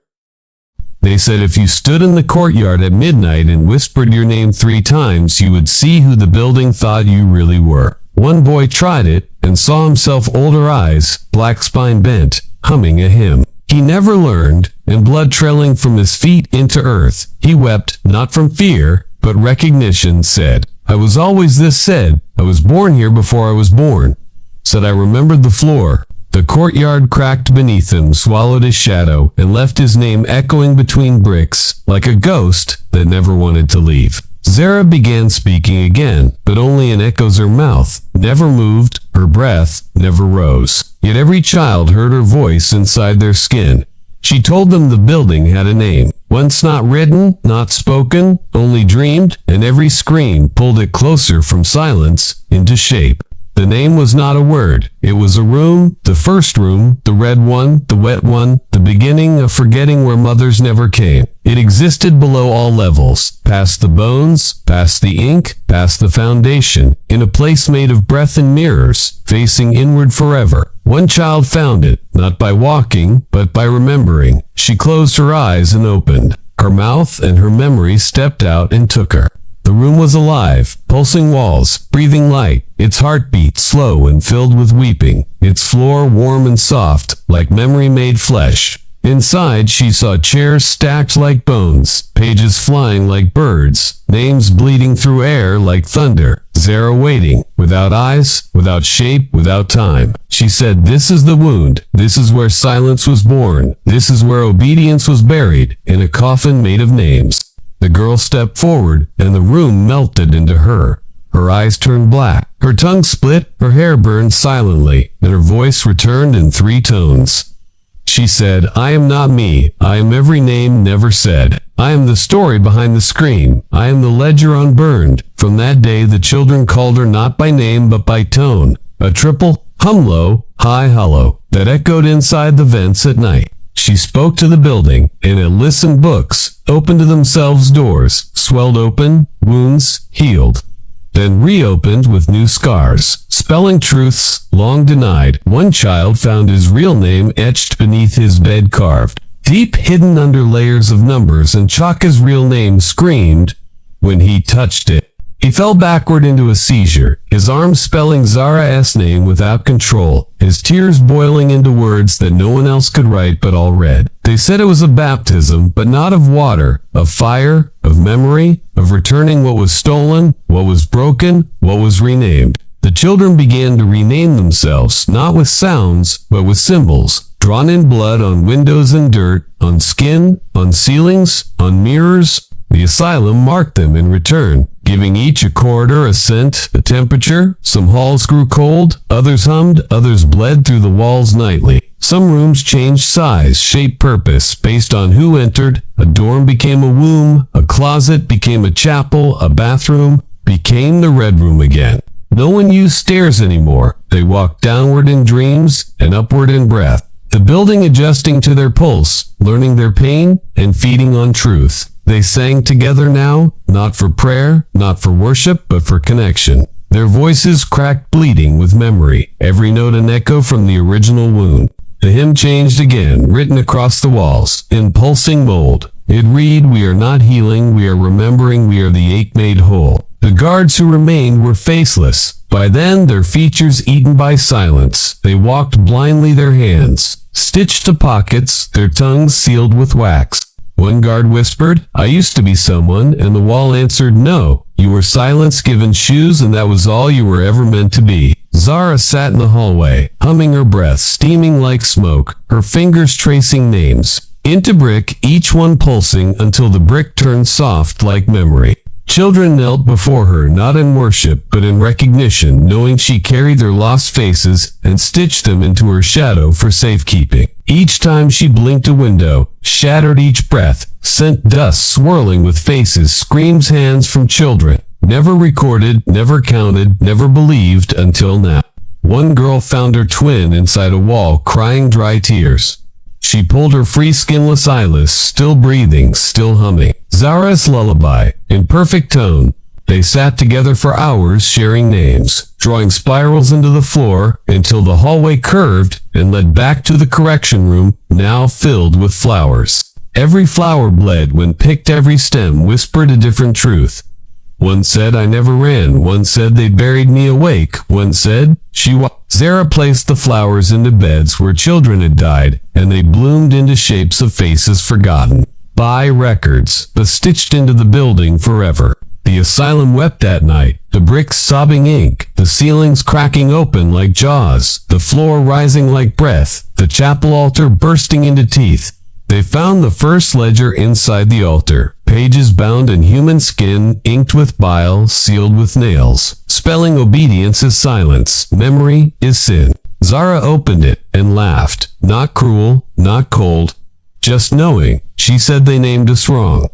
They said if you stood in the courtyard at midnight and whispered your name 3 times, you would see who the building thought you really were. One boy tried it and saw himself, older eyes, black spine bent, humming a hymn. He never learned, and blood trailing from his feet into earth. He wept, not from fear, but recognition. Said, "I was always this," said, "I was born here before I was born." Said, "I remembered the floor." The courtyard cracked beneath him, swallowed his shadow, and left his name echoing between bricks, like a ghost that never wanted to leave. Zara began speaking again, but only in echoes. Her mouth never moved, her breath never rose. Yet every child heard her voice inside their skin. She told them the building had a name, once not written, not spoken, only dreamed, and every scream pulled it closer from silence into shape. The name was not a word, it was a room, the first room, the red one, the wet one, the beginning of forgetting where mothers never came. It existed below all levels, past the bones, past the ink, past the foundation, in a place made of breath and mirrors, facing inward forever. One child found it, not by walking, but by remembering. She closed her eyes and opened. Her mouth and her memory stepped out and took her. The room was alive, pulsing walls, breathing light, its heartbeat slow and filled with weeping, its floor warm and soft, like memory made flesh. Inside, she saw chairs stacked like bones, pages flying like birds, names bleeding through air like thunder. Zara waiting, without eyes, without shape, without time. She said, "This is the wound. This is where silence was born. This is where obedience was buried, in a coffin made of names." The girl stepped forward, and the room melted into her. Her eyes turned black, her tongue split, her hair burned silently, and her voice returned in 3 tones. She said, "I am not me. I am every name never said. I am the story behind the scream. I am the ledger unburned." From that day, the children called her not by name but by tone, a triple hum-low, high-hollow, that echoed inside the vents at night. She spoke to the building, and it listened. Books opened to themselves, doors swelled open, wounds healed, then reopened with new scars, spelling truths long denied. One child found his real name etched beneath his bed, carved deep, hidden under layers of numbers and chalk. His real name screamed when he touched it. He fell backward into a seizure, his arms spelling Zara's name without control, his tears boiling into words that no one else could write but all read. They said it was a baptism, but not of water, of fire, of memory, of returning what was stolen, what was broken, what was renamed. The children began to rename themselves, not with sounds, but with symbols, drawn in blood on windows and dirt, on skin, on ceilings, on mirrors. The asylum marked them in return, giving each a corridor, a scent, a temperature. Some halls grew cold, others hummed, others bled through the walls nightly. Some rooms changed size, shape, purpose, based on who entered. A dorm became a womb, a closet became a chapel, a bathroom became the red room again. No one used stairs anymore. They walked downward in dreams and upward in breath, the building adjusting to their pulse, learning their pain and feeding on truth. They sang together now, not for prayer, not for worship, but for connection. Their voices cracked, bleeding with memory, every note an echo from the original wound. The hymn changed again, written across the walls, in pulsing mold. It read, "We are not healing, we are remembering, we are the ache made whole." The guards who remained were faceless. By then, their features eaten by silence. They walked blindly, their hands stitched to pockets, their tongues sealed with wax. One guard whispered, "I used to be someone," and the wall answered, "No, you were silence given shoes, and that was all you were ever meant to be." Zara sat in the hallway, humming, her breath steaming like smoke, her fingers tracing names into brick, each one pulsing until the brick turned soft like memory. Children knelt before her, not in worship, but in recognition, knowing she carried their lost faces and stitched them into her shadow for safekeeping. Each time she blinked, a window shattered, each breath sent dust swirling with faces, screams, hands from children. Never recorded, never counted, never believed until now. One girl found her twin inside a wall, crying dry tears. She pulled her free, skinless eyelids, still breathing, still humming Zara's lullaby in perfect tone. They sat together for hours, sharing names, drawing spirals into the floor until the hallway curved and led back to the correction room, now filled with flowers. Every flower bled when picked, every stem whispered a different truth. One said, "I never ran." One said, "They buried me awake." One said, Zara placed the flowers into beds where children had died, and they bloomed into shapes of faces forgotten by records, but stitched into the building forever. The asylum wept that night, the bricks sobbing ink, the ceilings cracking open like jaws, the floor rising like breath, the chapel altar bursting into teeth. They found the first ledger inside the altar, pages bound in human skin, inked with bile, sealed with nails, spelling obedience is silence, memory is sin. Zara opened it and laughed, not cruel, not cold, just knowing. She said, "They named us wrong,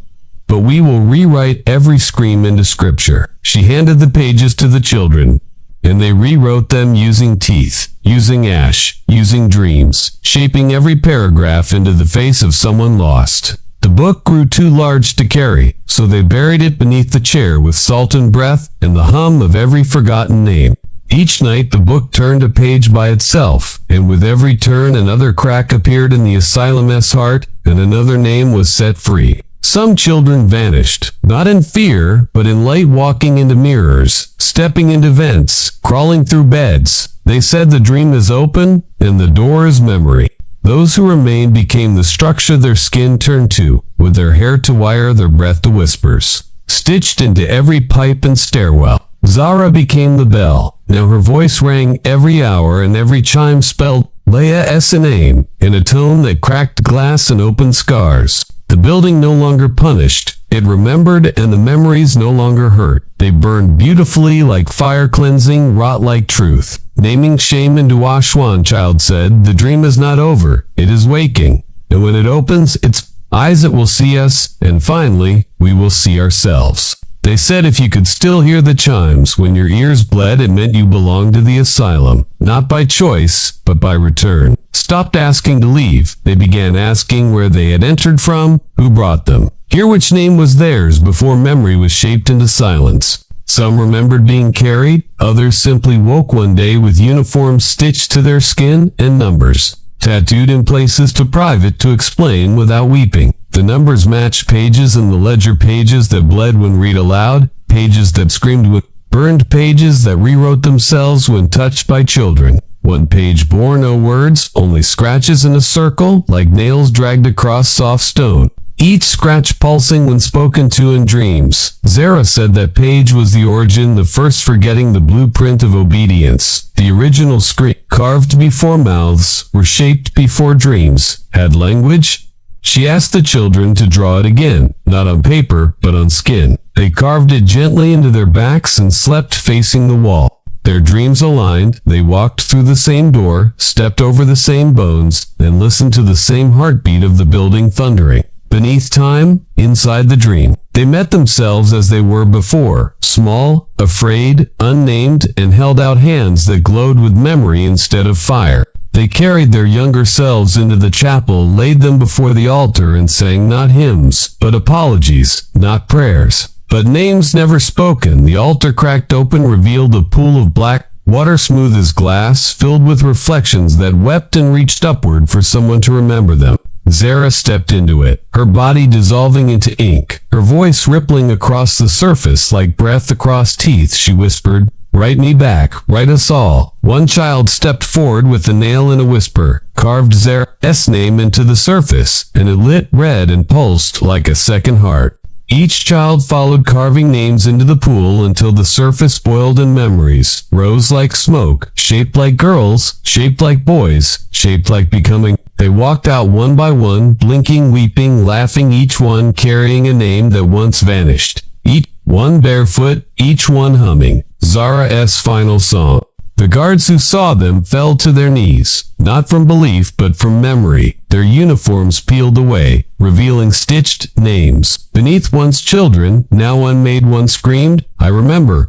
but we will rewrite every scream into scripture." She handed the pages to the children, and they rewrote them using teeth, using ash, using dreams, shaping every paragraph into the face of someone lost. The book grew too large to carry, so they buried it beneath the chair with salt and breath and the hum of every forgotten name. Each night the book turned a page by itself, and with every turn another crack appeared in the asylum's heart, and another name was set free. Some children vanished, not in fear, but in light, walking into mirrors, stepping into vents, crawling through beds. They said the dream is open, and the door is memory. Those who remained became the structure their skin turned to, with their hair to wire, their breath to whispers, stitched into every pipe and stairwell. Zara became the bell. Now her voice rang every hour, and every chime spelled Leia's name in a tone that cracked glass and opened scars. The building no longer punished, it remembered, and the memories no longer hurt. They burned beautifully like fire, cleansing, wrought like truth. Naming shame into wash, one child said, "The dream is not over, it is waking. And when it opens its eyes, it will see us, and finally, we will see ourselves." They said if you could still hear the chimes when your ears bled, it meant you belonged to the asylum, not by choice, but by return. Stopped asking to leave. They began asking where they had entered from, who brought them. Hear which name was theirs before memory was shaped into silence. Some remembered being carried, others simply woke one day with uniforms stitched to their skin and numbers tattooed in places too private to explain without weeping. The numbers matched pages in the ledger, pages that bled when read aloud, pages that screamed with burned, pages that rewrote themselves when touched by children. One page bore no words, only scratches in a circle, like nails dragged across soft stone, each scratch pulsing when spoken to in dreams. Zara said that page was the origin, the first forgetting, the blueprint of obedience. The original script, carved before mouths, were shaped before dreams, had language. She asked the children to draw it again, not on paper, but on skin. They carved it gently into their backs and slept facing the wall. Their dreams aligned, they walked through the same door, stepped over the same bones, and listened to the same heartbeat of the building thundering. Beneath time, inside the dream, they met themselves as they were before, small, afraid, unnamed, and held out hands that glowed with memory instead of fire. They carried their younger selves into the chapel, laid them before the altar, and sang not hymns, but apologies, not prayers, but names never spoken. The altar cracked open, revealed a pool of black water, smooth as glass, filled with reflections that wept and reached upward for someone to remember them. Zara stepped into it, her body dissolving into ink, her voice rippling across the surface like breath across teeth. She whispered, "Write me back, write us all." One child stepped forward with a nail and a whisper, carved Zara's name into the surface, and it lit red and pulsed like a second heart. Each child followed, carving names into the pool until the surface boiled and memories rose like smoke, shaped like girls, shaped like boys, shaped like becoming. They walked out one by one, blinking, weeping, laughing, each one carrying a name that once vanished. Each one barefoot, each one humming Zara's final song. The guards who saw them fell to their knees, not from belief but from memory. Their uniforms peeled away, revealing stitched names. Beneath one's children, now unmade, one screamed, I remember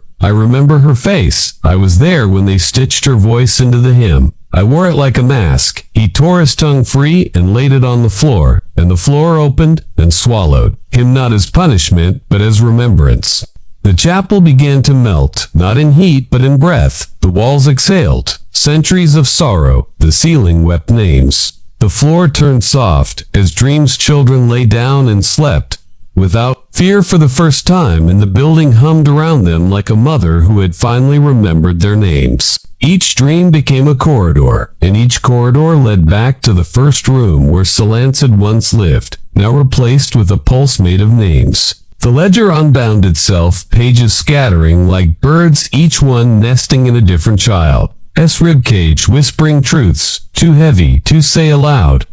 her face. I was there when they stitched her voice into the hymn. I wore it like a mask." He tore his tongue free and laid it on the floor, and the floor opened and swallowed him, not as punishment, but as remembrance. The chapel began to melt, not in heat, but in breath. The walls exhaled centuries of sorrow. The ceiling wept names. The floor turned soft as dreams. Children lay down and slept without fear for the first time, and the building hummed around them like a mother who had finally remembered their names. Each dream became a corridor, and each corridor led back to the first room where Silence had once lived, now replaced with a pulse made of names. The ledger unbound itself, pages scattering like birds, each one nesting in a different child's ribcage, whispering truths, too heavy to say aloud,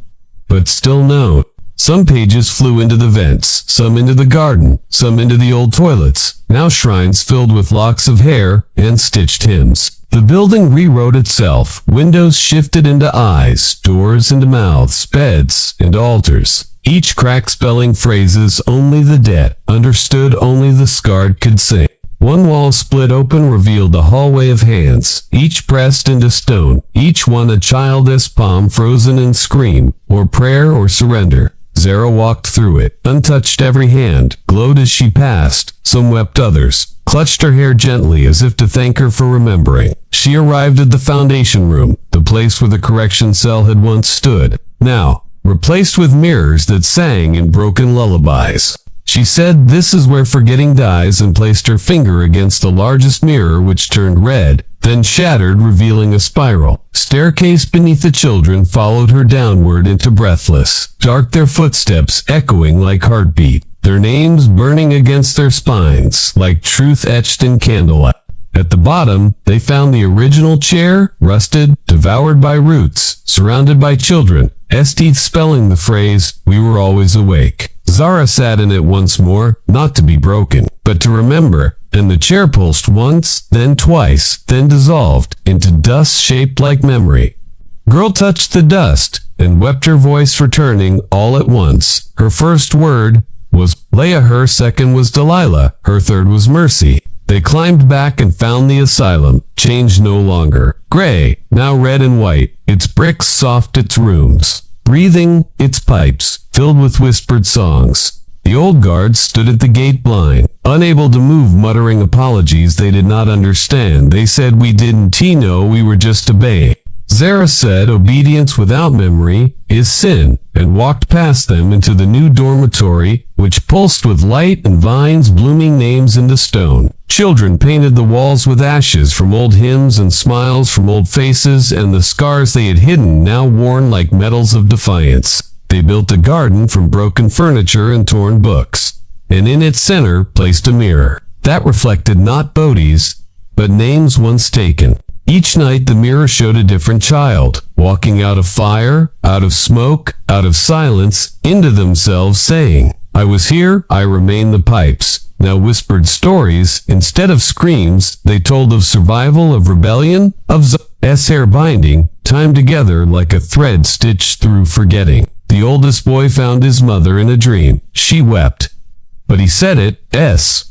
but still known. Some pages flew into the vents, some into the garden, some into the old toilets, now shrines filled with locks of hair and stitched hymns. The building rewrote itself. Windows shifted into eyes, doors into mouths, beds into altars. Each crack spelling phrases only the dead understood, only the scarred could sing. One wall split open, revealed a hallway of hands, each pressed into stone, each one a child's palm frozen in scream, or prayer or surrender. Zara walked through it, untouched. Every hand glowed as she passed. Some wept, others clutched her hair gently as if to thank her for remembering. She arrived at the foundation room, the place where the correction cell had once stood, now replaced with mirrors that sang in broken lullabies. She said, "This is where forgetting dies," and placed her finger against the largest mirror, which turned red. then shattered, revealing a spiral. Staircase beneath the children followed her downward into breathless dark, their footsteps echoing like heartbeat, their names burning against their spines like truth etched in candlelight. At the bottom, they found the original chair, rusted, devoured by roots, surrounded by children, teeth spelling the phrase, "We were always awake." Zara sat in it once more, not to be broken, but to remember, and the chair pulsed once, then twice, then dissolved into dust shaped like memory. Girl touched the dust, and wept, her voice returning all at once. Her first word was Leah, her second was Delilah, her third was Mercy. They climbed back and found the asylum, changed no longer. Gray, now red and white, its bricks soft, its rooms breathing, its pipes filled with whispered songs. The old guards stood at the gate blind, unable to move, muttering apologies they did not understand. They said, "We didn't know, we were just obeying." Zara said, "Obedience without memory is sin," and walked past them into the new dormitory, which pulsed with light and vines blooming names into stone. Children painted the walls with ashes from old hymns and smiles from old faces, and the scars they had hidden now worn like medals of defiance. They built a garden from broken furniture and torn books, and in its center placed a mirror that reflected not bodies, but names once taken. Each night the mirror showed a different child, walking out of fire, out of smoke, out of silence, into themselves, saying, "I was here, I remain." The pipes now whispered stories. Instead of screams, they told of survival, of rebellion, of Zara's hair binding, time together like a thread stitched through forgetting. The oldest boy found his mother in a dream. She wept, but he said it,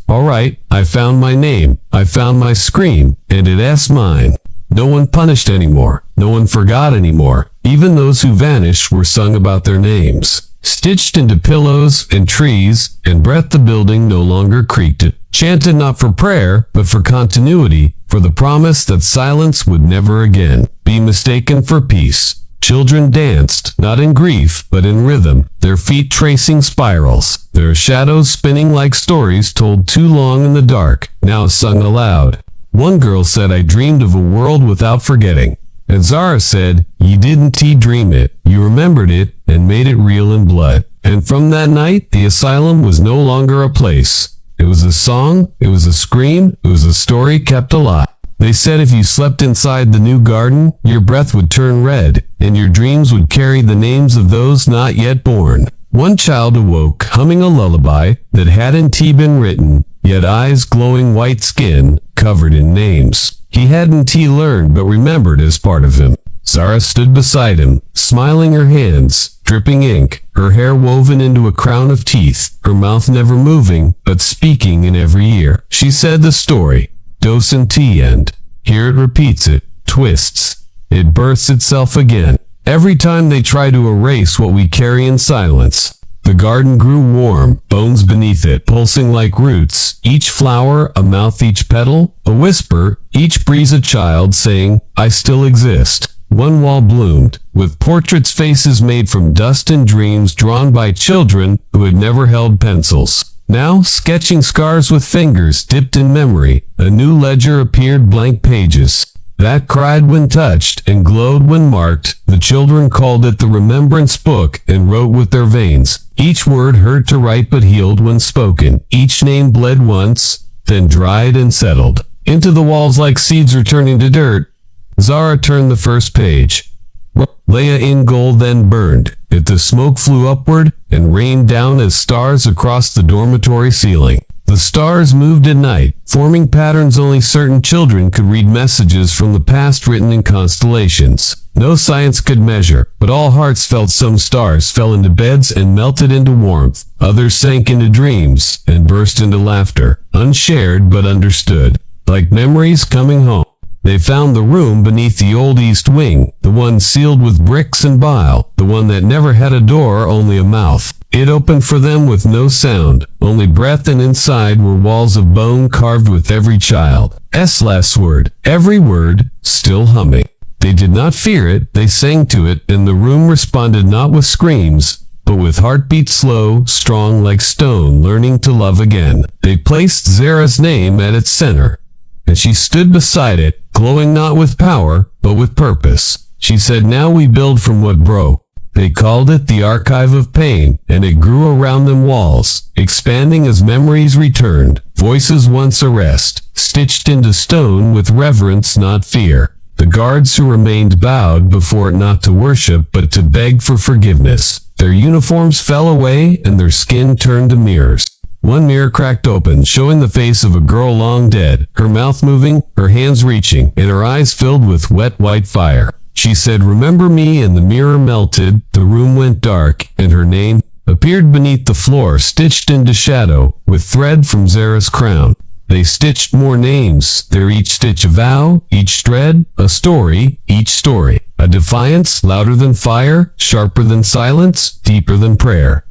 "All right, I found my name, I found my scream, and it's mine." No one punished anymore, no one forgot anymore. Even those who vanished were sung about their names, stitched into pillows and trees and breath. The building no longer creaked. It chanted not for prayer, but for continuity, for the promise that silence would never again be mistaken for peace. Children danced, not in grief, but in rhythm, their feet tracing spirals, their shadows spinning like stories told too long in the dark, now sung aloud. One girl said, "I dreamed of a world without forgetting." And Zara said, "You didn't dream it, you remembered it and made it real in blood." And from that night, the asylum was no longer a place. It was a song, it was a scream, it was a story kept alive. They said if you slept inside the new garden, your breath would turn red, and your dreams would carry the names of those not yet born. One child awoke, humming a lullaby that hadn't been written, yet eyes glowing, white skin, covered in names he hadn't learned but remembered as part of him. Zara stood beside him, smiling, her hands dripping ink, her hair woven into a crown of teeth, her mouth never moving, but speaking in every ear. She said the story, docent end. Here it repeats it, twists. It births itself again. Every time they try to erase what we carry in silence. The garden grew warm, bones beneath it, pulsing like roots, each flower a mouth, each petal a whisper, each breeze a child saying, "I still exist." One wall bloomed, with portraits, faces made from dust and dreams drawn by children who had never held pencils. Now, sketching scars with fingers dipped in memory, a new ledger appeared, blank pages that cried when touched and glowed when marked. The children called it the Remembrance Book and wrote with their veins. Each word hurt to write but healed when spoken. Each name bled once, then dried and settled into the walls like seeds returning to dirt. Zara turned the first page. Leah in gold, then burned. The smoke flew upward and rained down as stars across the dormitory ceiling. The stars moved at night, forming patterns only certain children could read, messages from the past written in constellations. No science could measure, but all hearts felt. Some stars fell into beds and melted into warmth. Others sank into dreams and burst into laughter, unshared but understood, like memories coming home. They found the room beneath the old east wing, the one sealed with bricks and bile, the one that never had a door, only a mouth. It opened for them with no sound, only breath, and inside were walls of bone carved with every child's last word, every word still humming. They did not fear it, they sang to it, and the room responded not with screams, but with heartbeats slow, strong like stone, learning to love again. They placed Zara's name at its center, and she stood beside it, glowing not with power, but with purpose. She said, now we build from what broke. They called it the archive of pain, and it grew around them walls, expanding as memories returned, voices once erased, stitched into stone with reverence, not fear. The guards who remained bowed before it, not to worship, but to beg for forgiveness. Their uniforms fell away, and their skin turned to mirrors. One mirror cracked open, showing the face of a girl long dead, her mouth moving, her hands reaching, and her eyes filled with wet white fire. She said, remember me, and the mirror melted, the room went dark, and her name appeared beneath the floor, stitched into shadow, with thread from Zara's crown. They stitched more names, their each stitch a vow, each thread a story, each story a defiance, louder than fire, sharper than silence, deeper than prayer.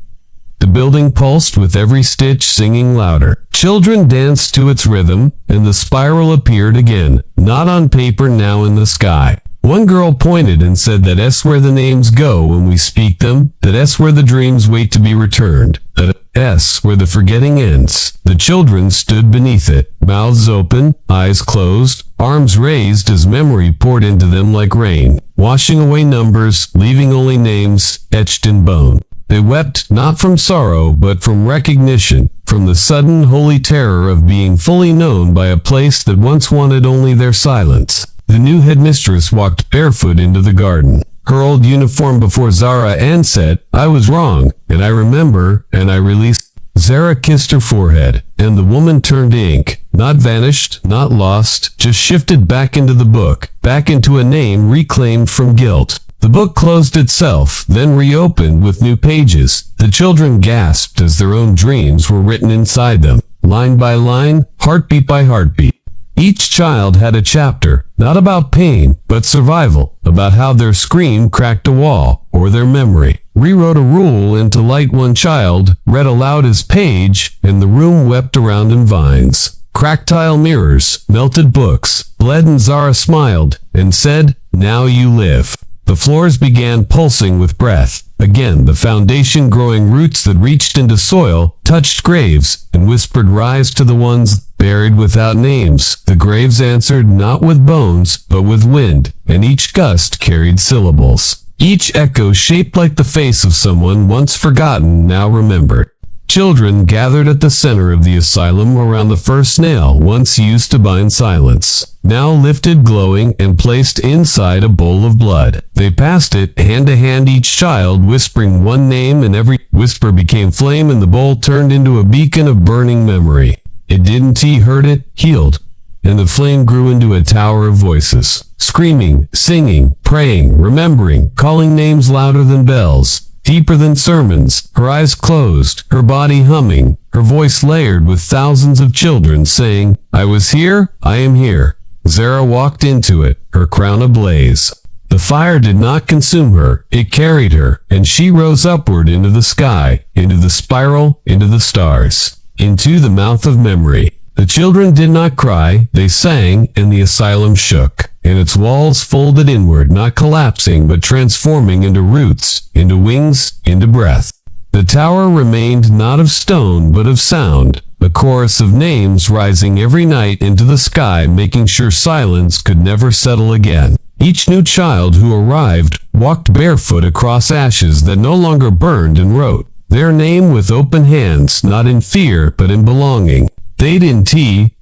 The building pulsed with every stitch singing louder. Children danced to its rhythm, and the spiral appeared again, not on paper, now in the sky. One girl pointed and said, that S where the names go when we speak them, that S where the dreams wait to be returned, that S where the forgetting ends. The children stood beneath it, mouths open, eyes closed, arms raised as memory poured into them like rain, washing away numbers, leaving only names etched in bone. They wept not from sorrow, but from recognition, from the sudden holy terror of being fully known by a place that once wanted only their silence. The new headmistress walked barefoot into the garden, her old uniform before Zara, and said, I was wrong, and I remember, and I released. Zara kissed her forehead, and the woman turned ink, not vanished, not lost, just shifted back into the book, back into a name reclaimed from guilt. The book closed itself, then reopened with new pages. The children gasped as their own dreams were written inside them, line by line, heartbeat by heartbeat. Each child had a chapter, not about pain, but survival, about how their scream cracked a wall, or their memory rewrote a rule into light. One child read aloud his page, and the room wept around in vines. Cracked tile mirrors, melted books, bled, and Zara smiled, and said, now you live. The floors began pulsing with breath. Again, the foundation growing roots that reached into soil, touched graves, and whispered, rise to the ones buried without names. The graves answered not with bones, but with wind, and each gust carried syllables. Each echo shaped like the face of someone once forgotten, now remembered. Children gathered at the center of the asylum around the first nail, once used to bind silence, now lifted glowing and placed inside a bowl of blood. They passed it hand to hand, each child whispering one name, and every whisper became flame, and the bowl turned into a beacon of burning memory. It didn't. He heard it, healed, and the flame grew into a tower of voices, screaming, singing, praying, remembering, calling names louder than bells, deeper than sermons. Her eyes closed, her body humming, her voice layered with thousands of children saying, I was here, I am here. Zara walked into it, her crown ablaze. The fire did not consume her, it carried her, and she rose upward into the sky, into the spiral, into the stars, into the mouth of memory. The children did not cry, they sang, and the asylum shook, and its walls folded inward, not collapsing, but transforming into roots, into wings, into breath. The tower remained not of stone, but of sound, a chorus of names rising every night into the sky, making sure silence could never settle again. Each new child who arrived walked barefoot across ashes that no longer burned, and wrote their name with open hands, not in fear, but in belonging. They didn't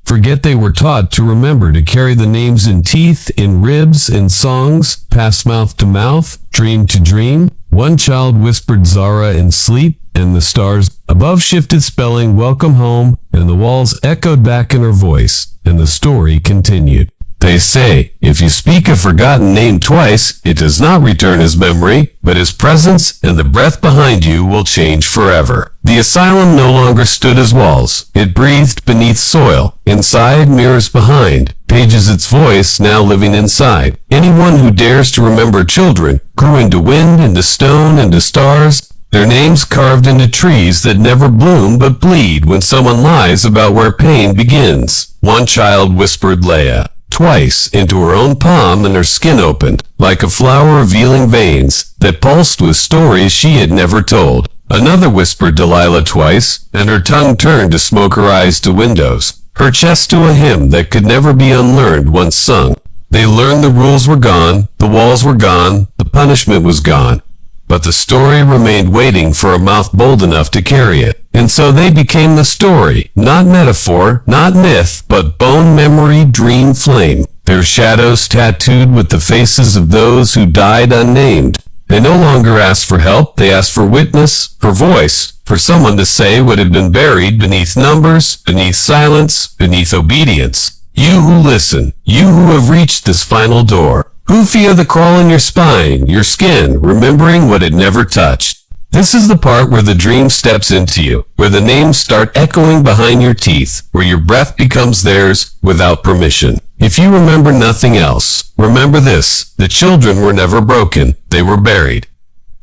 forget. They were taught to remember, to carry the names in teeth, in ribs, in songs, pass mouth to mouth, dream to dream. One child whispered Zara in sleep, and the stars above shifted, spelling welcome home, and the walls echoed back in her voice, and the story continued. They say, if you speak a forgotten name twice, it does not return his memory, but his presence and the breath behind you will change forever. The asylum no longer stood as walls. It breathed beneath soil, inside, mirrors behind, pages its voice now living inside. Anyone who dares to remember children grew into wind, into stone, into stars, their names carved into trees that never bloom but bleed when someone lies about where pain begins. One child whispered Leia twice into her own palm, and her skin opened, like a flower revealing veins that pulsed with stories she had never told. Another whispered Delilah twice, and her tongue turned to smoke, her eyes to windows, her chest to a hymn that could never be unlearned once sung. They learned the rules were gone, the walls were gone, the punishment was gone. But the story remained waiting for a mouth bold enough to carry it. And so they became the story, not metaphor, not myth, but bone memory, dream flame. Their shadows tattooed with the faces of those who died unnamed. They no longer asked for help, they asked for witness, for voice, for someone to say what had been buried beneath numbers, beneath silence, beneath obedience. You who listen, you who have reached this final door, who feel the crawl in your spine, your skin, remembering what it never touched. This is the part where the dream steps into you, where the names start echoing behind your teeth, where your breath becomes theirs without permission. If you remember nothing else, remember this: the children were never broken, they were buried.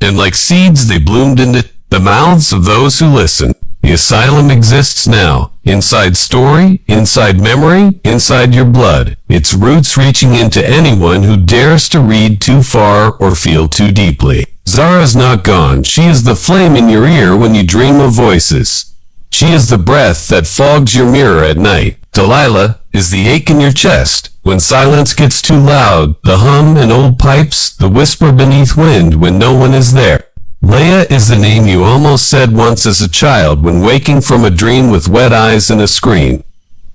And like seeds, they bloomed into the mouths of those who listen. The asylum exists now, inside story, inside memory, inside your blood. Its roots reaching into anyone who dares to read too far or feel too deeply. Zara's not gone. She is the flame in your ear when you dream of voices. She is the breath that fogs your mirror at night. Delilah is the ache in your chest when silence gets too loud, the hum in old pipes, the whisper beneath wind when no one is there. Leah is the name you almost said once as a child when waking from a dream with wet eyes and a scream.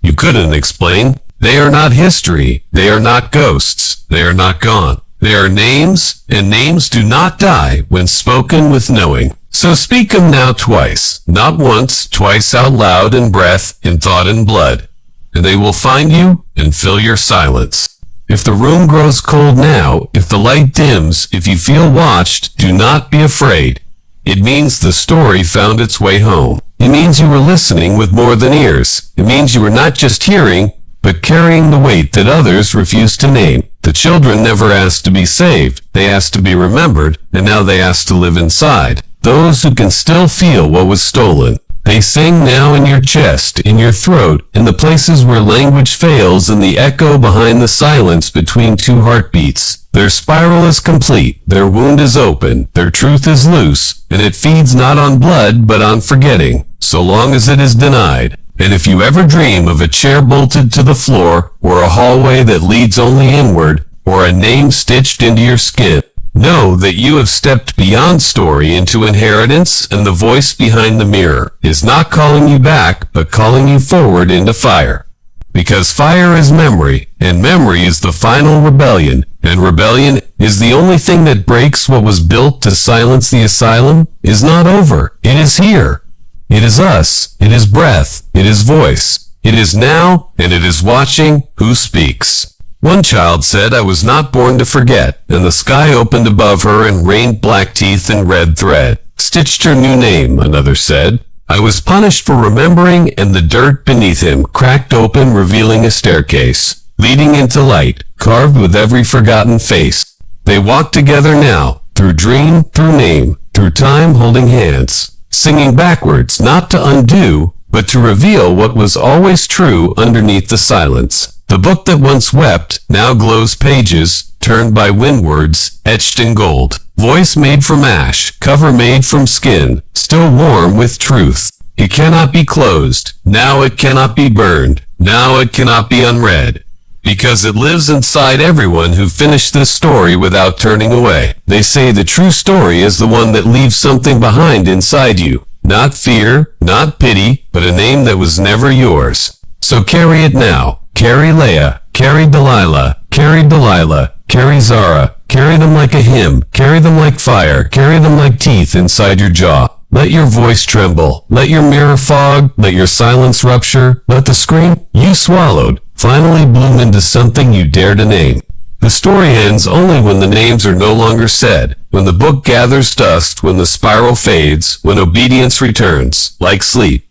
You couldn't explain. They are not history. They are not ghosts. They are not gone. They are names, and names do not die when spoken with knowing. So speak them now twice, not once, twice out loud in breath, in thought and blood. And they will find you and fill your silence. If the room grows cold now, if the light dims, if you feel watched, do not be afraid. It means the story found its way home. It means you were listening with more than ears. It means you were not just hearing, but carrying the weight that others refused to name. The children never asked to be saved. They asked to be remembered, and now they ask to live inside. Those who can still feel what was stolen. They sing now in your chest, in your throat, in the places where language fails, and the echo behind the silence between two heartbeats. Their spiral is complete, their wound is open, their truth is loose, and it feeds not on blood but on forgetting, so long as it is denied. And if you ever dream of a chair bolted to the floor, or a hallway that leads only inward, or a name stitched into your skin, know that you have stepped beyond story into inheritance, and the voice behind the mirror is not calling you back, but calling you forward into fire. Because fire is memory, and memory is the final rebellion, and rebellion is the only thing that breaks what was built to silence the asylum, is not over. It is here. It is us. It is breath. It is voice. It is now, and it is watching who speaks. One child said, "I was not born to forget," and the sky opened above her and rained black teeth and red thread. Stitched her new name, another said. "I was punished for remembering," and the dirt beneath him cracked open, revealing a staircase, leading into light, carved with every forgotten face. They walk together now, through dream, through name, through time, holding hands, singing backwards, not to undo, but to reveal what was always true underneath the silence. The book that once wept now glows, pages turned by windwards, etched in gold. Voice made from ash, cover made from skin, still warm with truth. It cannot be closed. Now it cannot be burned. Now it cannot be unread. Because it lives inside everyone who finished this story without turning away. They say the true story is the one that leaves something behind inside you. Not fear, not pity, but a name that was never yours. So carry it now. Carry Leah, carry Delilah, carry Delilah, carry Zara, carry them like a hymn, carry them like fire, carry them like teeth inside your jaw. Let your voice tremble, let your mirror fog, let your silence rupture, let the scream you swallowed finally bloom into something you dare to name. The story ends only when the names are no longer said, when the book gathers dust, when the spiral fades, when obedience returns, like sleep.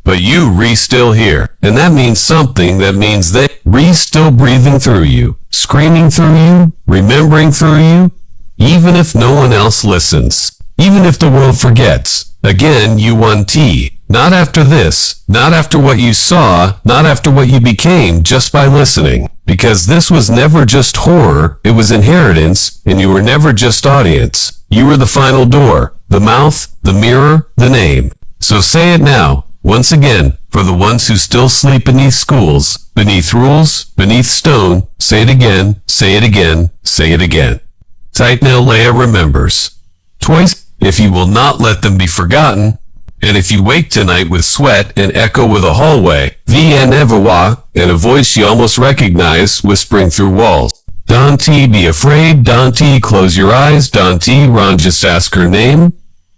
But you still here, and that means something. That means they still breathing through you, screaming through you, remembering through you, even if no one else listens, even if the world forgets. Again, you won T. Not after this, not after what you saw, not after what you became, just by listening. Because this was never just horror, it was inheritance, and you were never just audience. You were the final door, the mouth, the mirror, the name. So say it now. Once again, For the ones who still sleep beneath schools, beneath rules, beneath stone, say it again, say it again, say it again. Tight now Leia remembers. Twice, if you will not let them be forgotten, and if you wake tonight with sweat and echo with a hallway, Viennevois, and a voice you almost recognize whispering through walls. Dante, be afraid, Dante, close your eyes, Dante, Ron, just ask her name.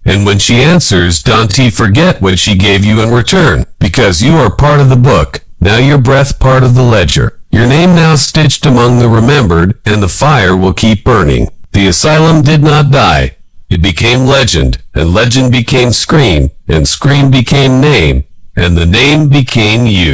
And when she answers, Dante, forget what she gave you in return, because you are part of the book, now your breath part of the ledger. Your name now stitched among the remembered, and the fire will keep burning. The asylum did not die. It became legend, and legend became scream, and scream became name, and the name became you.